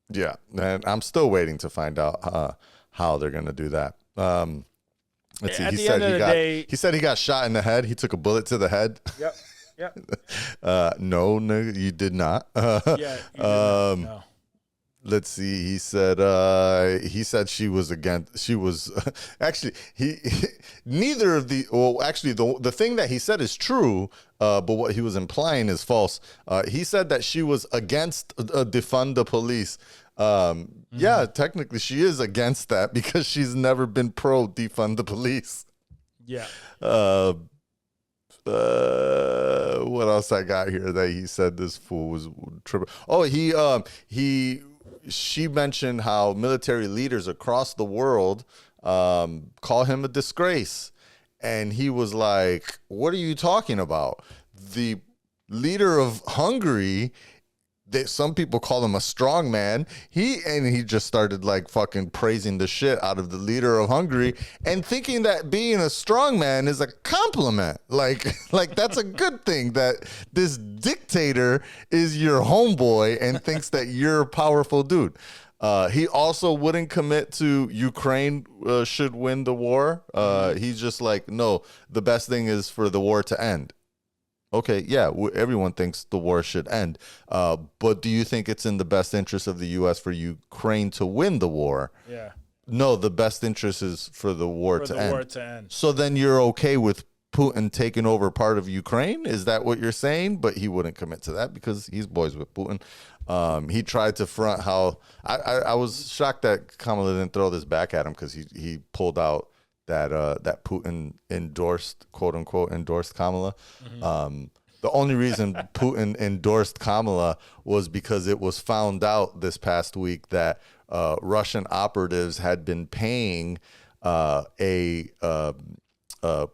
Yeah. And I'm still waiting to find out how they're going to do that. Let's see. He said he got shot in the head. He took a bullet to the head. Yep. No, you did not. No. Let's see. He said she was actually neither of the, well, actually the thing that he said is true, but what he was implying is false. He said that she was against defund the police. Yeah, technically she is against that because she's never been pro defund the police. Yeah. What else I got here that he said this fool was tripping? Oh, she mentioned how military leaders across the world call him a disgrace. And he was like, what are you talking about? The leader of Hungary, some people call him a strong man. He just started like fucking praising the shit out of the leader of Hungary and thinking that being a strong man is a compliment. Like that's a good thing, that this dictator is your homeboy and thinks that you're a powerful dude. He also wouldn't commit to Ukraine should win the war. He's just like, no, the best thing is for the war to end. Okay, yeah, everyone thinks the war should end. But do you think it's in the best interest of the U.S. for Ukraine to win the war? Yeah. No, the best interest is for the war to end. So then you're okay with Putin taking over part of Ukraine? Is that what you're saying? But he wouldn't commit to that because he's boys with Putin. He tried to front how I was shocked that Kamala didn't throw this back at him, because he pulled out that Putin endorsed, quote unquote, endorsed Kamala. The only reason Putin endorsed Kamala was because it was found out this past week that Russian operatives had been paying a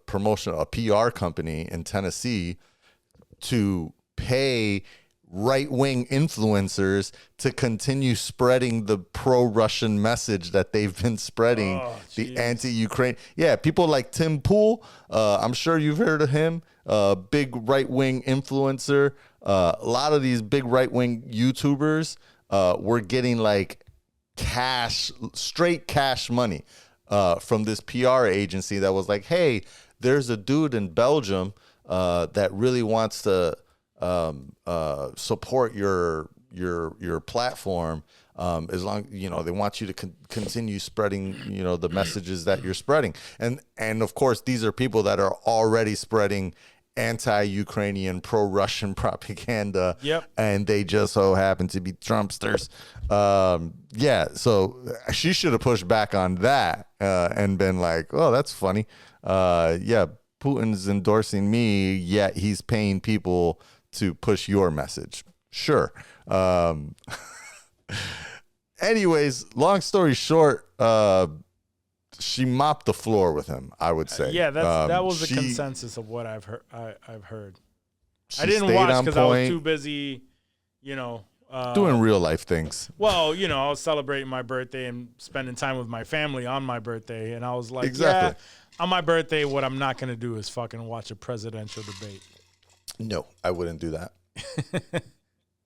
promotion, a PR company in Tennessee to pay right-wing influencers to continue spreading the pro-Russian message that they've been spreading, the anti-Ukraine. Yeah, people like Tim Pool, I'm sure you've heard of him, big right-wing influencer. A lot of these big right-wing YouTubers were getting like straight cash money from this PR agency that was like, hey, there's a dude in Belgium that really wants to support your platform, as long, they want you to continue spreading, the messages that you're spreading. And of course, these are people that are already spreading anti-Ukrainian, pro-Russian propaganda. Yep. And they just so happen to be Trumpsters. So she should have pushed back on that and been like, oh, that's funny. Putin's endorsing me, yet he's paying people to push your message. Sure. Anyways, long story short, she mopped the floor with him, I would say. That was the consensus of what I've heard. I didn't watch because I was too busy, doing real life things. Well, I was celebrating my birthday and spending time with my family on my birthday, and I was like, exactly. On my birthday, what I'm not going to do is fucking watch a presidential debate. No, I wouldn't do that.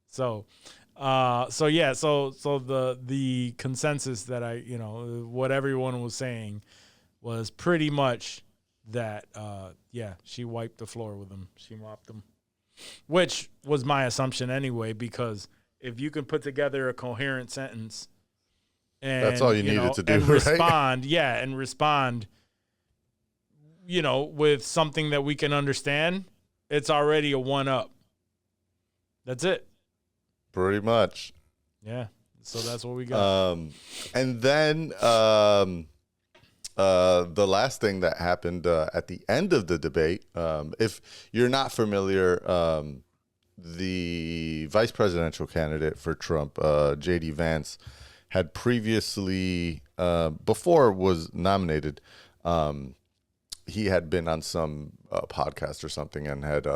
So the consensus that what everyone was saying was pretty much that, she wiped the floor with him. She mopped him, which was my assumption anyway, because if you can put together a coherent sentence and that's all you needed to do, and right? respond, with something that we can understand, it's already a 1-up. That's it. Pretty much. Yeah. So that's what we got. And then the last thing that happened at the end of the debate, if you're not familiar, the vice presidential candidate for Trump, J.D. Vance, had previously, before was nominated, he had been on some podcast or something and had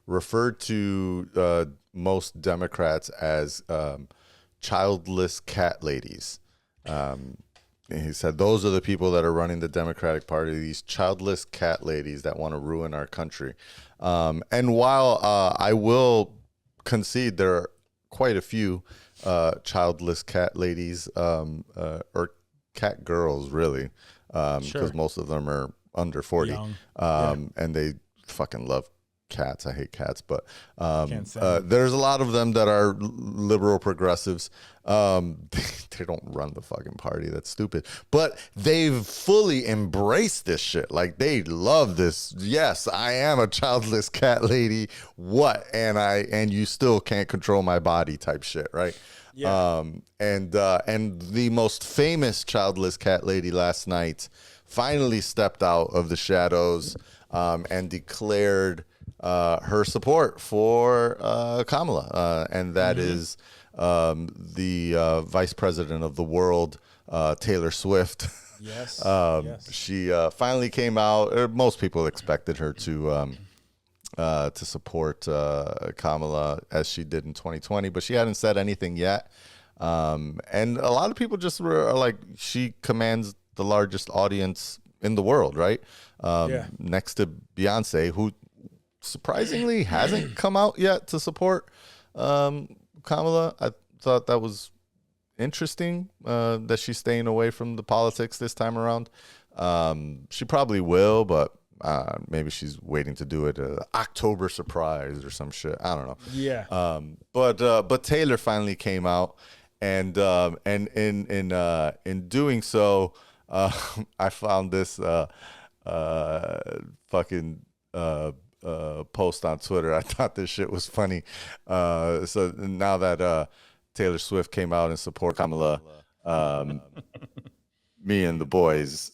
referred to most Democrats as childless cat ladies. He said, those are the people that are running the Democratic Party, these childless cat ladies that want to ruin our country. And while I will concede there are quite a few childless cat ladies, or cat girls, really, because most of them are under 40, and they fucking love cats. I hate cats, but there's a lot of them that are liberal progressives. They don't run the fucking party. That's stupid. But they've fully embraced this shit. Like, they love this. Yes, I am a childless cat lady. What? And you still can't control my body type shit, right? Yeah. And the most famous childless cat lady last night finally stepped out of the shadows. and declared her support for Kamala, and that is the vice president of the world, Taylor Swift. Yes. Yes. She finally came out. Most people expected her to support Kamala as she did in 2020, but she hadn't said anything yet. And a lot of people just are like, she commands the largest audience in the world, right? Next to Beyonce, who surprisingly hasn't come out yet to support Kamala. I thought that was interesting, that she's staying away from the politics this time around. She probably will, but maybe she's waiting to do it October surprise or some shit. I don't know. Yeah. But Taylor finally came out, and in doing so, I found this fucking post on Twitter. I thought this shit was funny. So now that Taylor Swift came out and support Kamala, me and the boys.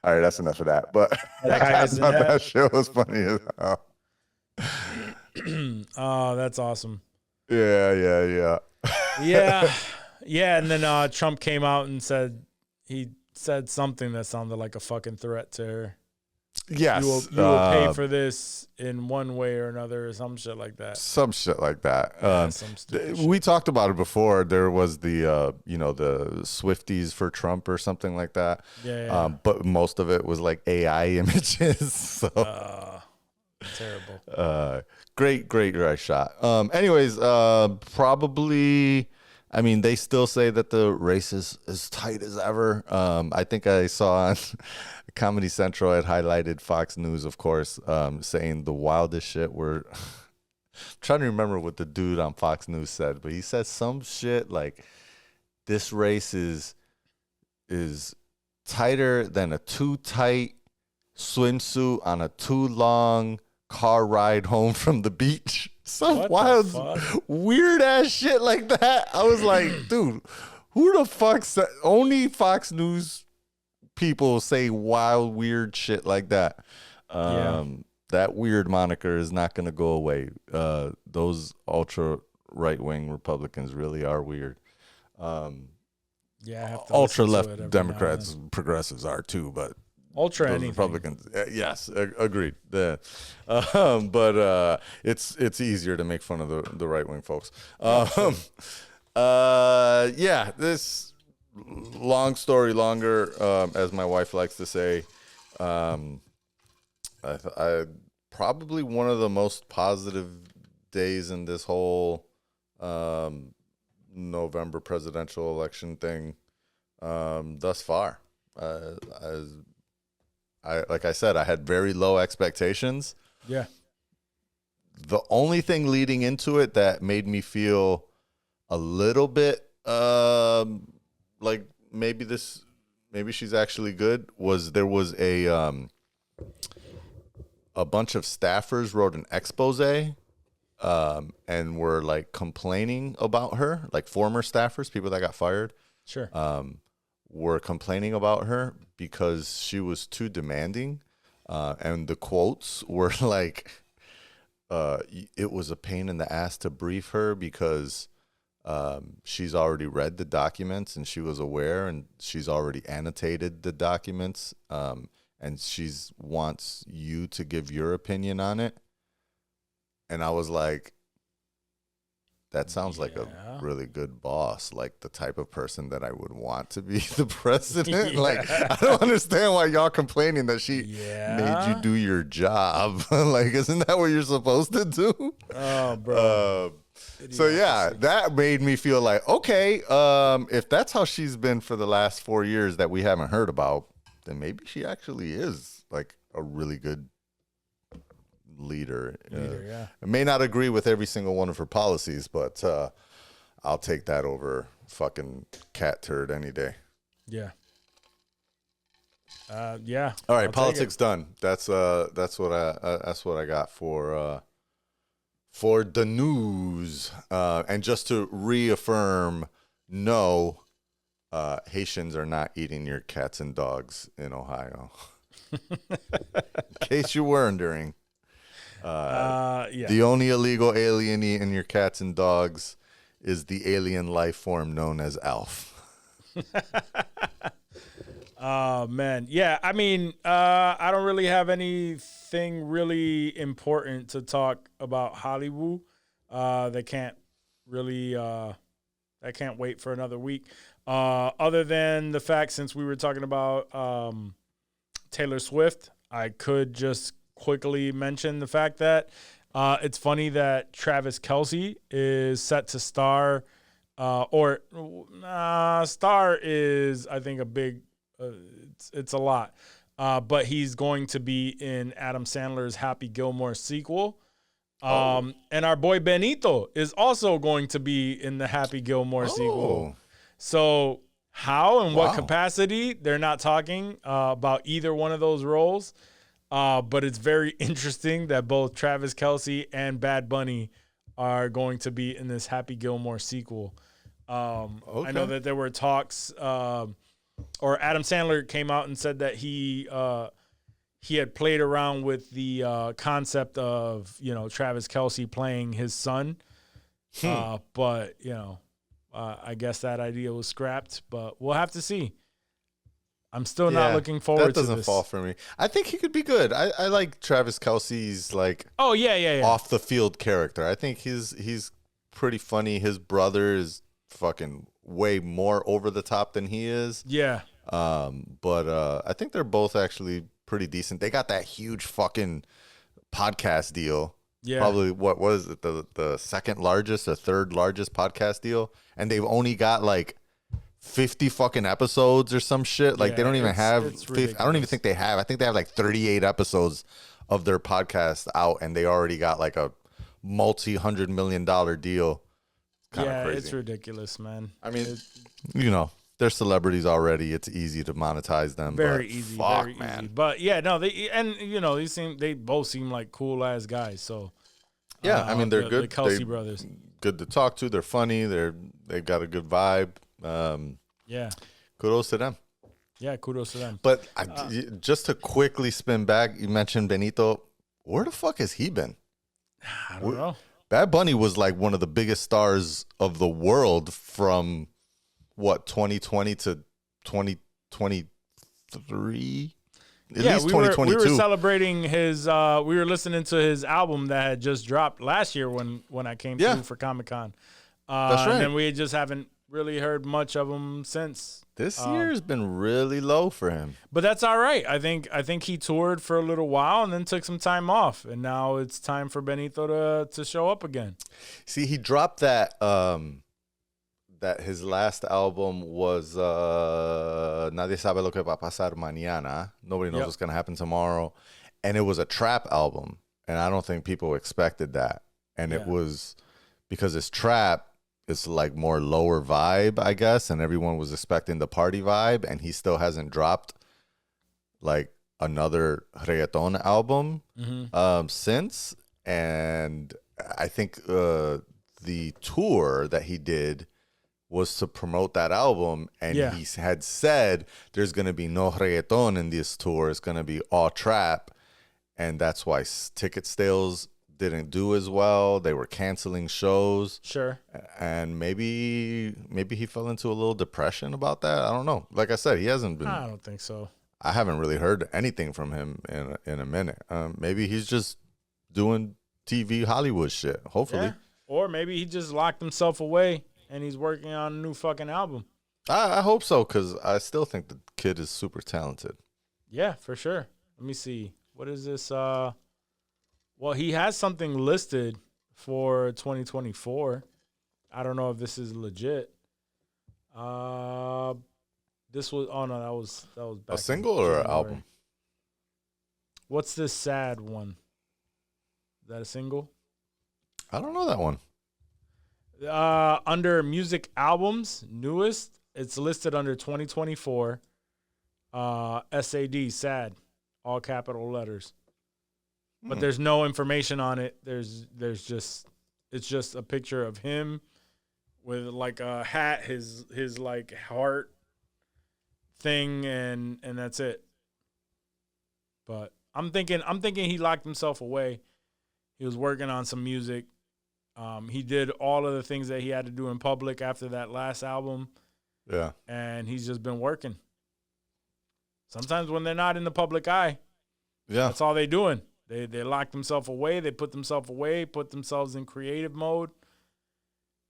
All right, that's enough of that. But I thought that shit was funny as hell. Oh, that's awesome. Yeah. Yeah. And then Trump came out and said something that sounded like a fucking threat to her. Yes. You will pay for this in one way or another, or some shit like that. Some shit like that. Some stupid we talked about it before. There was the the Swifties for Trump or something like that. Yeah. But most of it was like AI images. So terrible. Great shot. Anyways, probably. I mean, they still say that the race is as tight as ever. I think I saw on Comedy Central, it highlighted Fox News, of course, saying the wildest shit. I'm trying to remember what the dude on Fox News said, but he said some shit like, this race is tighter than a too tight swimsuit on a too long car ride home from the beach. Some What wild, the fuck? weird ass shit like that. I was like, dude, who the fuck said? Only Fox News people say wild, weird shit like that. That weird moniker is not going to go away. Those ultra right-wing Republicans really are weird. I have to Ultra listen to it left every Democrats, now and progressives are too, but ultra those anything. Republicans, yes, agreed. But it's easier to make fun of the right wing folks. This long story longer, as my wife likes to say. I probably one of the most positive days in this whole November presidential election thing thus far. Like I said, I had very low expectations. Yeah. The only thing leading into it that made me feel a little bit like maybe she's actually good was there was a bunch of staffers wrote an expose and were like complaining about her, like former staffers, people that got fired. Sure. Were complaining about her because she was too demanding. And the quotes were like, it was a pain in the ass to brief her because she's already read the documents and she was aware and she's already annotated the documents. And she's wants you to give your opinion on it. And I was like, that sounds like a really good boss, like the type of person that I would want to be the president. Like, I don't understand why y'all complaining that she made you do your job. Like, isn't that what you're supposed to do? Oh, bro. So yeah, that made me feel like, okay, if that's how she's been for the last 4 years that we haven't heard about, then maybe she actually is like a really good leader. Yeah. I may not agree with every single one of her policies, but I'll take that over fucking cat turd any day. Yeah. Yeah. All right, I'll politics done. That's what I got for the news. And just to reaffirm, no, Haitians are not eating your cats and dogs in Ohio. In case you were wondering. Yeah. The only illegal alien eating your cats and dogs is the alien life form known as Alf. Oh, man. Yeah, I mean, I don't really have anything really important to talk about Hollywood. They can't really, I can't wait for another week. Other than the fact, since we were talking about Taylor Swift, I could just quickly mention the fact that it's funny that Travis Kelce is set to star, star is, I think, a big, it's a lot. But he's going to be in Adam Sandler's Happy Gilmore sequel. And our boy Benito is also going to be in the Happy Gilmore sequel. So how and what capacity, they're not talking about either one of those roles. But it's very interesting that both Travis Kelce and Bad Bunny are going to be in this Happy Gilmore sequel. I know that there were talks, or Adam Sandler came out and said that he had played around with the concept of, Travis Kelce playing his son. But, I guess that idea was scrapped, but we'll have to see. I'm still not looking forward to this. That doesn't fall for me. I think he could be good. I like Travis Kelce's off the field character. I think he's pretty funny. His brother is fucking way more over the top than he is. Yeah. But I think they're both actually pretty decent. They got that huge fucking podcast deal. Yeah. Probably what was it, the second largest or third largest podcast deal, and they've only got like 50 fucking episodes or some shit. Like they don't even have 50, I don't even think they have. I think they have like 38 episodes of their podcast out, and they already got like a multi-$100 million deal. Kinda crazy. It's ridiculous, man. I mean, they're celebrities already. It's easy to monetize them. Very easy. But yeah, no, they both seem like cool ass guys. So yeah, I mean, they're good. The Kelce brothers, good to talk to. They're funny. They've got a good vibe. Yeah. Kudos to them. Yeah, kudos to them. But just to quickly spin back, you mentioned Benito. Where the fuck has he been? I don't know. Bad Bunny was like one of the biggest stars of the world from 2020 to 2023. At least 2022. We were celebrating his. We were listening to his album that had just dropped last year when I came through for Comic-Con. That's right. And then we just haven't really heard much of him since. This year has been really low for him. But that's all right. I think he toured for a little while and then took some time off, and now it's time for Benito to show up again. See, he dropped that that his last album was Nadie sabe lo que va a pasar mañana. Nobody knows what's going to happen tomorrow. And it was a trap album, and I don't think people expected that. And it was because it's trap. It's like more lower vibe, I guess, and everyone was expecting the party vibe, and he still hasn't dropped like another reggaeton album since. And I think the tour that he did was to promote that album, and he had said there's going to be no reggaeton in this tour. It's going to be all trap, and that's why ticket sales didn't do as well. They were canceling shows. Sure. And maybe he fell into a little depression about that. I don't know. Like I said, he hasn't been. I don't think so. I haven't really heard anything from him in a minute. Maybe he's just doing TV Hollywood shit. Hopefully. Yeah. Or maybe he just locked himself away and he's working on a new fucking album. I hope so, because I still think the kid is super talented. Yeah, for sure. Let me see. What is this? Well, he has something listed for 2024. I don't know if this is legit. This was that was back a single or an album? What's this sad one? that a single? I don't know that one. Under music albums, newest, it's listed under 2024. SAD, sad, all capital letters. But there's no information on it. It's just a picture of him with like a hat, his like heart thing, and that's it. But I'm thinking he locked himself away. He was working on some music. He did all of the things that he had to do in public after that last album. Yeah. And he's just been working. Sometimes when they're not in the public eye, that's all they're doing. They lock themselves away. They put themselves away, put themselves in creative mode.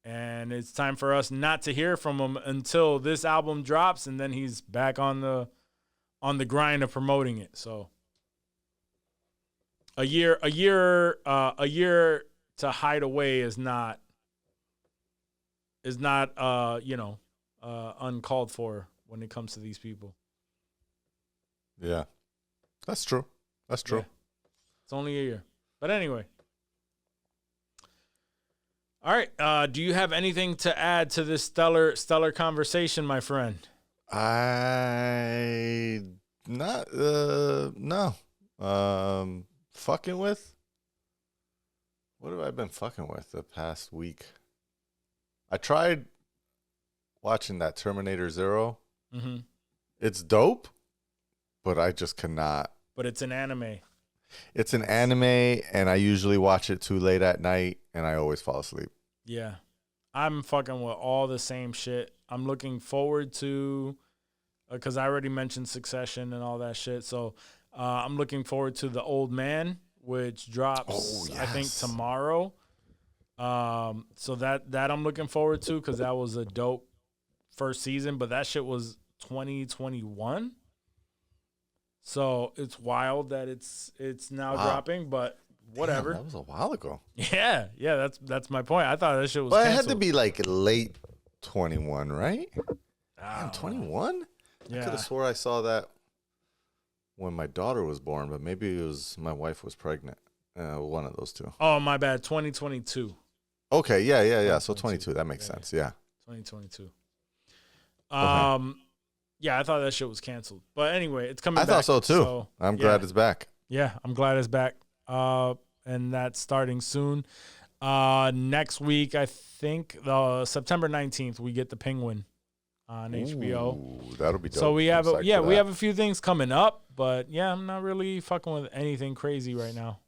And it's time for us not to hear from him until this album drops, and then he's back on the grind of promoting it. So a year to hide away is not uncalled for when it comes to these people. Yeah. That's true. That's true. Yeah. It's only a year. But anyway. All right. Do you have anything to add to this stellar conversation, my friend? No. Fucking with? What have I been fucking with the past week? I tried watching that Terminator Zero. Mm-hmm. It's dope, but I just cannot. But it's an anime. It's an anime, and I usually watch it too late at night, and I always fall asleep. Yeah. I'm fucking with all the same shit. I'm looking forward to, because I already mentioned Succession and all that shit. So I'm looking forward to The Old Man, which drops, I think, tomorrow. So that I'm looking forward to, because that was a dope first season, but that shit was 2021. So it's wild that it's now dropping, but whatever. Damn, that was a while ago. Yeah, that's my point. I thought that shit was But canceled. it had to be like late 21, right? Damn, 21? Yeah. I could have swore I saw that when my daughter was born, but maybe it was my wife was pregnant. One of those two. Oh, my bad. 2022. Okay, yeah. So 22, that makes sense. Yeah. 2022. Okay. Yeah, I thought that shit was canceled. But anyway, it's coming back. I thought so too. So, I'm glad it's back. Yeah, I'm glad it's back. And that's starting soon. Next week, I think September 19th, we get The Penguin on HBO. Ooh, that'll be dope. So we have we have a few things coming up, but yeah, I'm not really fucking with anything crazy right now.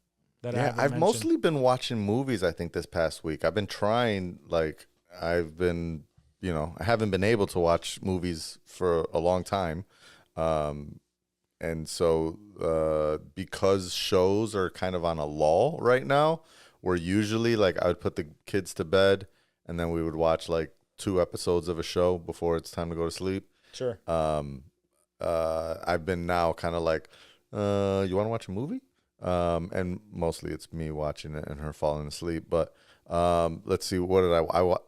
I've mostly been watching movies, I think, this past week. I've been trying, I haven't been able to watch movies for a long time. And so because shows are kind of on a lull right now, where usually I would put the kids to bed and then we would watch 2 episodes of a show before it's time to go to sleep. Sure. I've been now kind of you want to watch a movie? And mostly it's me watching it and her falling asleep. But let's see, what did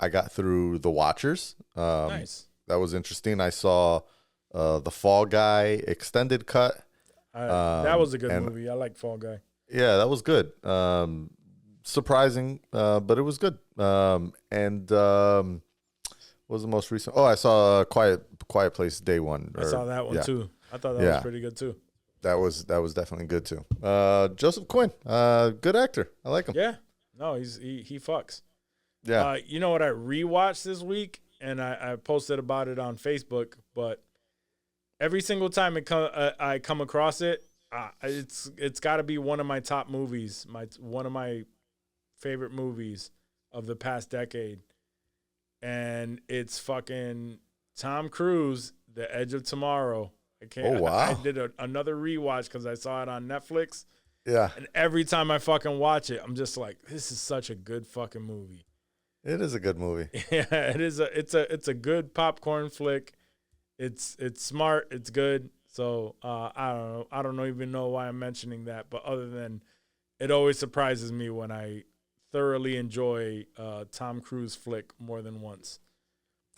I got through The Watchers. Nice. That was interesting. I saw the Fall Guy extended cut. That was a good movie. I like Fall Guy. Yeah, that was good. Surprising, but it was good. What was the most recent? Oh, I saw Quiet Place Day One. I saw that one too. I thought that was pretty good too. That was definitely good too. Joseph Quinn, good actor. I like him. Yeah. No, he fucks. Yeah. You know what I rewatched this week, and I posted about it on Facebook, but every single time I come across it, it's got to be one of my top movies, one of my favorite movies of the past decade, and it's fucking Tom Cruise, The Edge of Tomorrow. Oh, wow. I did another rewatch because I saw it on Netflix. Yeah. And every time I fucking watch it, I'm just like, this is such a good fucking movie. It is a good movie. Yeah, it is. It's a good popcorn flick. It's smart. It's good. So I don't know. I don't even know why I'm mentioning that, but other than it always surprises me when I thoroughly enjoy Tom Cruise flick more than once.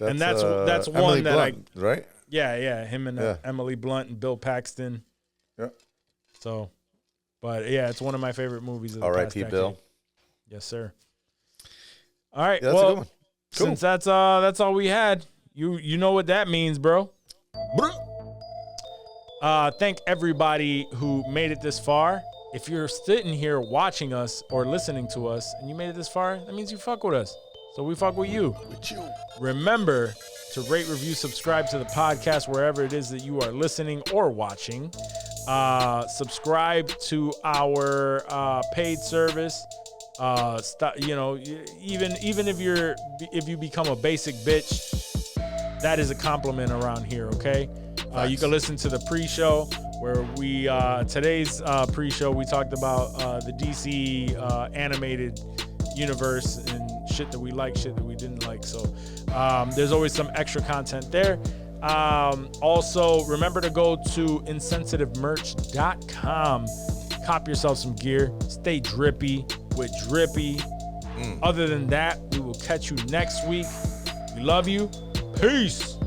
And that's Emily one that Blunt, right? Yeah, him and Emily Blunt and Bill Paxton. Yeah. So But yeah, it's one of my favorite movies of the past R.I.P. decade. Bill. Yes, sir. All right. Yeah, that's a good one. Cool. Since that's all we had, you know what that means, bro. Thank everybody who made it this far. If you're sitting here watching us or listening to us and you made it this far, that means you fuck with us. So we fuck with you. Remember to rate, review, subscribe to the podcast wherever it is that you are listening or watching. Subscribe to our paid service. Even if you become a basic bitch, that is a compliment around here. Okay. You can listen to the pre-show where we today's pre-show we talked about the DC animated universe and shit that we like, shit that we didn't like. So there's always some extra content there. Also, remember to go to insensitivemerch.com. Cop yourself some gear. Stay drippy with Drippy. Other than that, we will catch you next week. We love you. Peace.